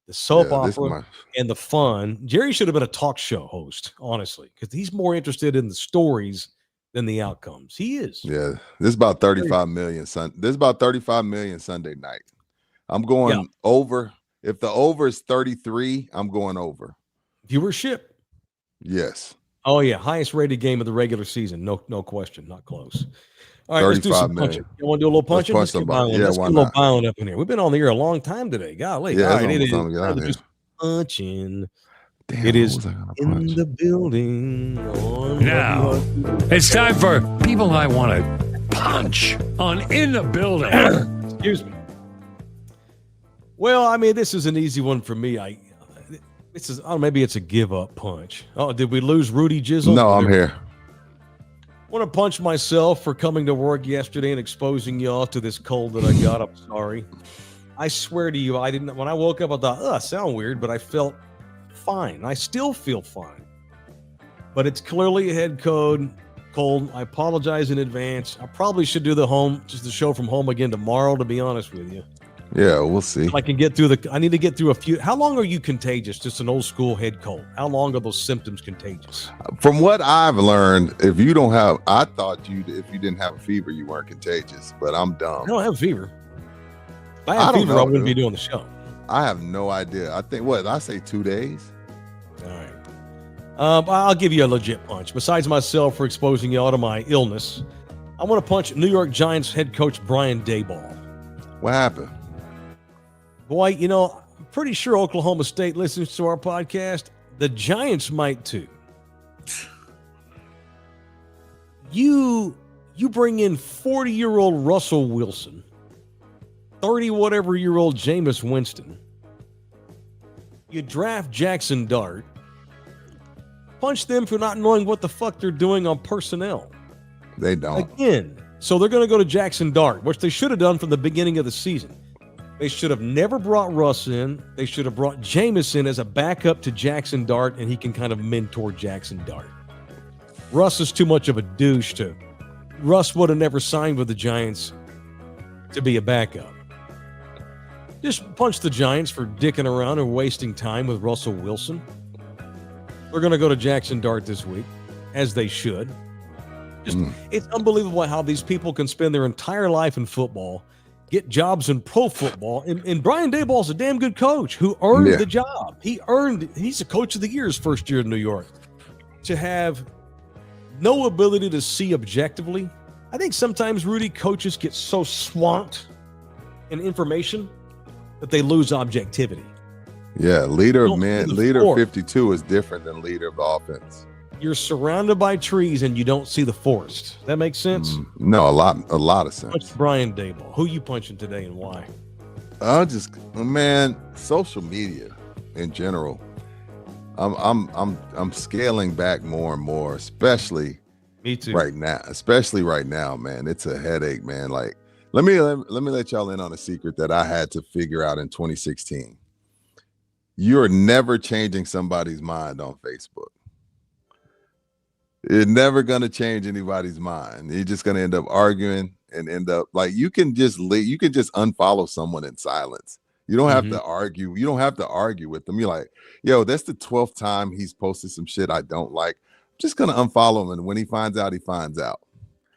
The soap opera and the fun. Jerry should have been a talk show host, honestly, because he's more interested in the stories than the outcomes. He is. Yeah, this is about 35 million. This is about 35 million Sunday night. I'm going over. If the over is 33, I'm going over. Viewership? Yes. Oh yeah, highest rated game of the regular season. No question, not close. All right, let's do some punching. You want to do a little punching? Let's get a little violent up in here. We've been on the air a long time today. Golly. Yeah, all right, it is just punching. Damn, it is in the building. Now, it's time for People I Want to Punch on In the Building. Excuse me. Well, I mean, this is an easy one for me. Maybe it's a give-up punch. Oh, did we lose Rudy Jizzle? No, I'm here. I want to punch myself for coming to work yesterday and exposing y'all to this cold that I got. I'm sorry. I swear to you, I didn't. When I woke up, I thought, sound weird, but I felt fine. I still feel fine. But it's clearly a head cold. I apologize in advance. I probably should do the show from home again tomorrow, to be honest with you. Yeah, we'll see. I can get through I need to get through a few. How long are you contagious? Just an old school head cold. How long are those symptoms contagious? From what I've learned, I thought if you didn't have a fever, you weren't contagious, but I'm dumb. I don't have a fever. If I had a fever, I wouldn't be doing the show. I have no idea. I think, I say 2 days? All right. I'll give you a legit punch. Besides myself for exposing y'all to my illness, I want to punch New York Giants head coach Brian Daboll. What happened? Boy, I'm pretty sure Oklahoma State listens to our podcast. The Giants might too. You bring in 40-year-old Russell Wilson, 30-whatever-year-old Jameis Winston. You draft Jackson Dart. Punch them for not knowing what the fuck they're doing on personnel. They don't. Again. So they're going to go to Jackson Dart, which they should have done from the beginning of the season. They should have never brought Russ in. They should have brought Jameis in as a backup to Jackson Dart, and he can kind of mentor Jackson Dart. Russ is too much of a douche to. Russ would have never signed with the Giants to be a backup. Just punch the Giants for dicking around and wasting time with Russell Wilson. They're going to go to Jackson Dart this week, as they should. It's unbelievable how these people can spend their entire life in football, get jobs in pro football, and Brian Daboll's a damn good coach who earned the job. He's a coach of the year his first year in New York. To have no ability to see objectively, I think sometimes, Rudy, coaches get so swamped in information but they lose objectivity. Yeah, leader You of don't see men, the leader of forest. 52 is different than leader of the offense. You're surrounded by trees and you don't see the forest. That makes sense? No, a lot of Punch sense. Brian Dable. Who you punching today and why? Man, social media in general. I'm scaling back more and more, especially Me too. right now, man. It's a headache, man. Like, let me let y'all in on a secret that I had to figure out in 2016. You're never changing somebody's mind on Facebook. You're never gonna change anybody's mind. You're just gonna end up arguing and end up like you can just unfollow someone in silence. You don't have to argue. You don't have to argue with them. You're like, yo, that's the 12th time he's posted some shit I don't like. I'm just gonna unfollow him, and when he finds out, he finds out.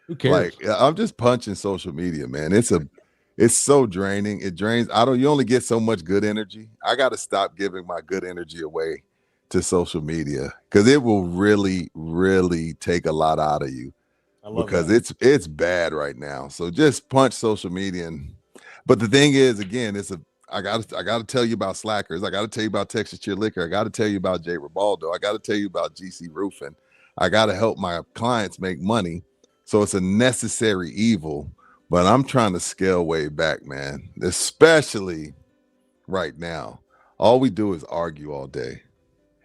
Who cares? Like, I'm just punching social media, man. It's so draining. It drains. You only get so much good energy. I got to stop giving my good energy away to social media because it will really, really take a lot out of you because it's bad right now. So just punch social media. But the thing is, again, I got to tell you about Slackers. I got to tell you about Texas Cheer Liquor. I got to tell you about Jay Ribaldo. I got to tell you about GC Roofing. I got to help my clients make money. So it's a necessary evil, but I'm trying to scale way back, man, especially right now. All we do is argue all day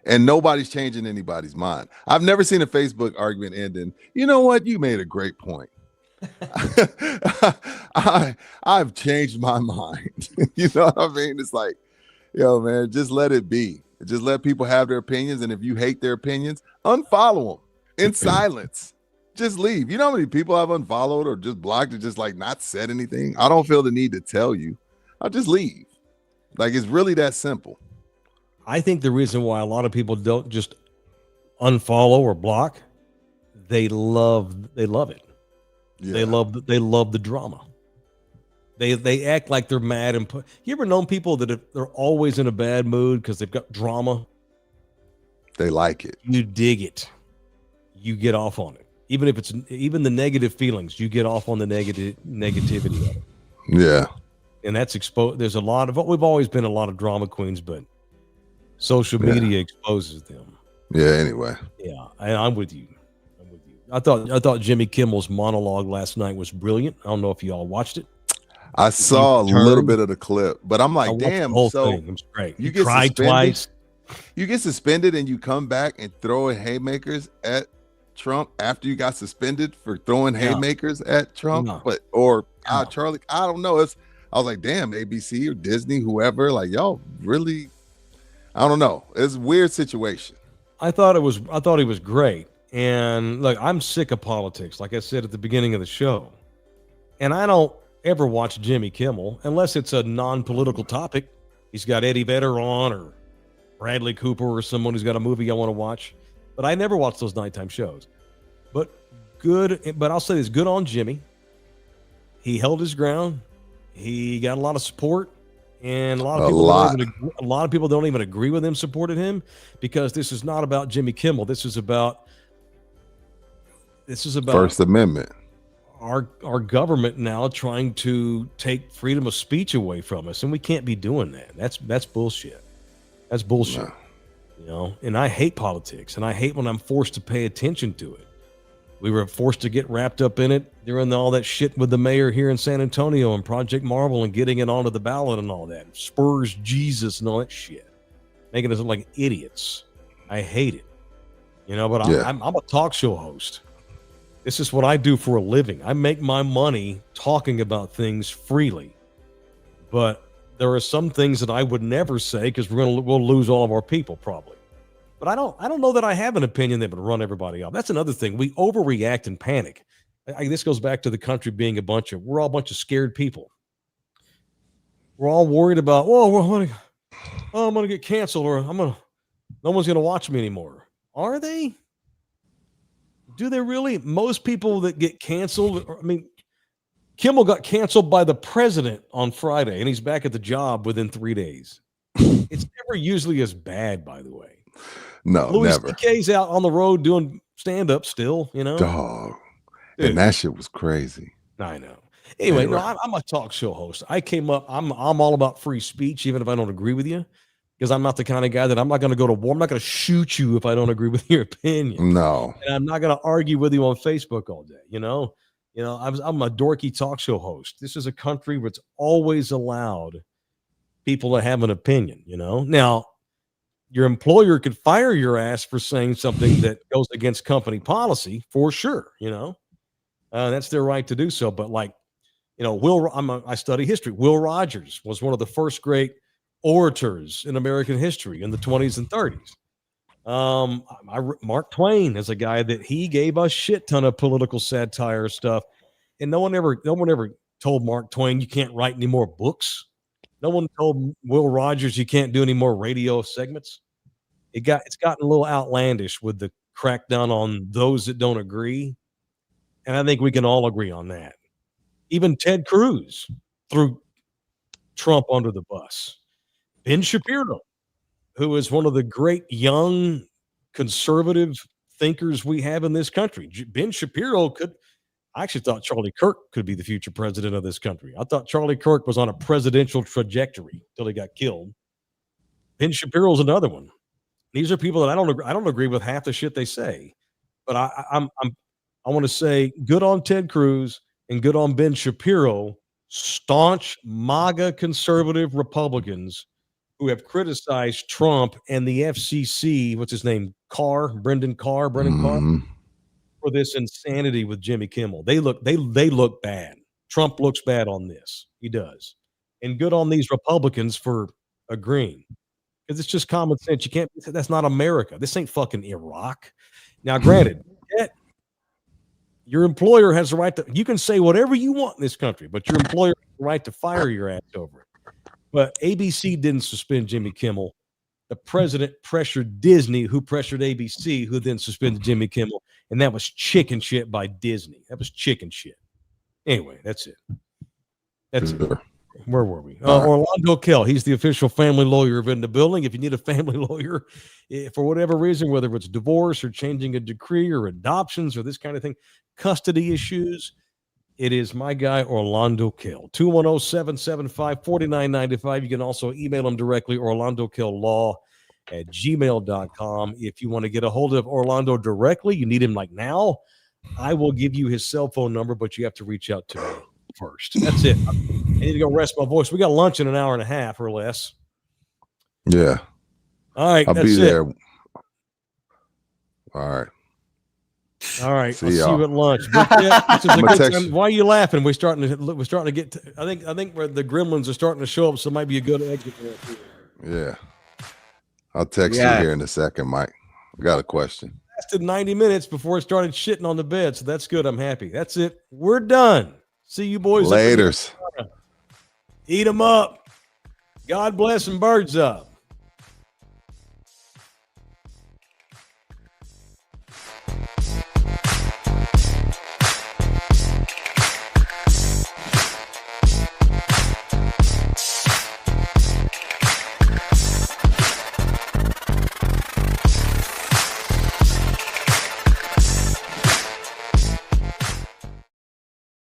and nobody's changing anybody's mind. I've never seen a Facebook argument end in, you know what? You made a great point. I've changed my mind. You know what I mean? It's like, yo, man, just let it be. Just let people have their opinions. And if you hate their opinions, unfollow them in silence. Just leave. You know how many people I've unfollowed or just blocked or just like not said anything? I don't feel the need to tell you. I'll just leave. Like, it's really that simple. I think the reason why a lot of people don't just unfollow or block, they love it. Yeah. They love the drama. They act like they're mad and you ever known people that they're always in a bad mood because they've got drama? They like it. You dig it. You get off on it. Even if it's even the negative feelings, you get off on the negativity of it. Yeah. And that's exposed. There's we've always been a lot of drama queens, but social media exposes them. Yeah. Anyway. Yeah. I'm with you. I thought Jimmy Kimmel's monologue last night was brilliant. I don't know if you all watched it. I saw a little bit of the clip, but I'm like, damn. The whole so thing. It was great. You get cried twice. You get suspended and you come back and throw haymakers at Trump after you got suspended for throwing haymakers at Trump. Charlie, I don't know. I was like, damn, ABC or Disney, whoever, like, y'all really, I don't know. It's a weird situation. I thought he was great. And look, I'm sick of politics, like I said at the beginning of the show. And I don't ever watch Jimmy Kimmel unless it's a non-political topic. He's got Eddie Vedder on or Bradley Cooper or someone who's got a movie I want to watch. But I never watch those nighttime shows. But I'll say this, good on Jimmy. He held his ground. He got a lot of support. And a lot of people don't even agree with him, supported him, because this is not about Jimmy Kimmel. This is about First Amendment. Our government now trying to take freedom of speech away from us, and we can't be doing that. That's bullshit. That's bullshit. No. You know, and I hate politics, and I hate when I'm forced to pay attention to it. We were forced to get wrapped up in it during all that shit with the mayor here in San Antonio and Project Marvel and getting it onto the ballot and all that. Spurs Jesus and all that shit. Making us look like idiots. I hate it. You know, but I'm a talk show host. This is what I do for a living. I make my money talking about things freely. But there are some things that I would never say because we'll lose all of our people probably. But I don't know that I have an opinion that would run everybody off. That's another thing. We overreact and panic. This goes back to the country being we're all a bunch of scared people. We're all worried about, I'm going to get canceled or no one's going to watch me anymore. Are they? Do they really? Most people that get canceled, Kimmel got canceled by the president on Friday and he's back at the job within 3 days. It's never usually as bad, by the way. No, Louis never. C.K.'s out on the road doing stand-up still, you know? Dog. Dude. And that shit was crazy. I know. Anyway, Anyway. no, I'm a talk show host. I came up. I'm all about free speech, even if I don't agree with you, because I'm not the kind of guy that I'm not going to go to war. I'm not going to shoot you if I don't agree with your opinion, No. and I'm not going to argue with you on Facebook all day. I'm a dorky talk show host. This is a country where it's always allowed people to have an opinion. Now your employer could fire your ass for saying something that goes against company policy, for sure. That's their right to do so. But I study history. Will Rogers was one of the first great orators in American history in the 20s and 30s. Mark Twain is a guy that he gave a shit ton of political satire stuff, and no one ever told Mark Twain you can't write any more books. No one told Will Rogers you can't do any more radio segments. It's gotten a little outlandish with the crackdown on those that don't agree, and I think we can all agree on that. Even Ted Cruz threw Trump under the bus. Ben Shapiro, who is one of the great young conservative thinkers we have in this country. Ben Shapiro I actually thought Charlie Kirk could be the future president of this country. I thought Charlie Kirk was on a presidential trajectory until he got killed. Ben Shapiro's another one. These are people that I don't agree with half the shit they say, but I want to say good on Ted Cruz and good on Ben Shapiro, staunch MAGA conservative Republicans who have criticized Trump and the FCC. What's his name? Brendan Carr, for this insanity with Jimmy Kimmel. They look bad. Trump looks bad on this. He does. And good on these Republicans for agreeing. Because it's just common sense. That's not America. This ain't fucking Iraq. Now, granted, your employer has the right to, you can say whatever you want in this country, but your employer has the right to fire your ass over it. But ABC didn't suspend Jimmy Kimmel. The president pressured Disney, who pressured ABC, who then suspended Jimmy Kimmel. And that was chicken shit by Disney. That was chicken shit. Anyway, that's it. That's it. Where were we? Orlando Kell. He's the official family lawyer in the building. If you need a family lawyer for whatever reason, whether it's divorce or changing a decree or adoptions or this kind of thing, custody issues, it is my guy, Orlando Kell. 210-775-4995. You can also email him directly, orlandokilllaw@gmail.com. If you want to get a hold of Orlando directly, you need him like now, I will give you his cell phone number, but you have to reach out to me first. That's it. I need to go rest my voice. We got lunch in an hour and a half or less. Yeah. All right. I'll be there. All right. All right. See I'll y'all. see you at lunch. This is a good time. Why are you laughing? We're starting to get I think where the gremlins are starting to show up, so it might be a good exit. Yeah. I'll text you here in a second, Mike. I got a question. Lasted 90 minutes before it started shitting on the bed, so that's good. I'm happy. That's it. We're done. See you boys. Laters. Eat them up. God bless and birds up.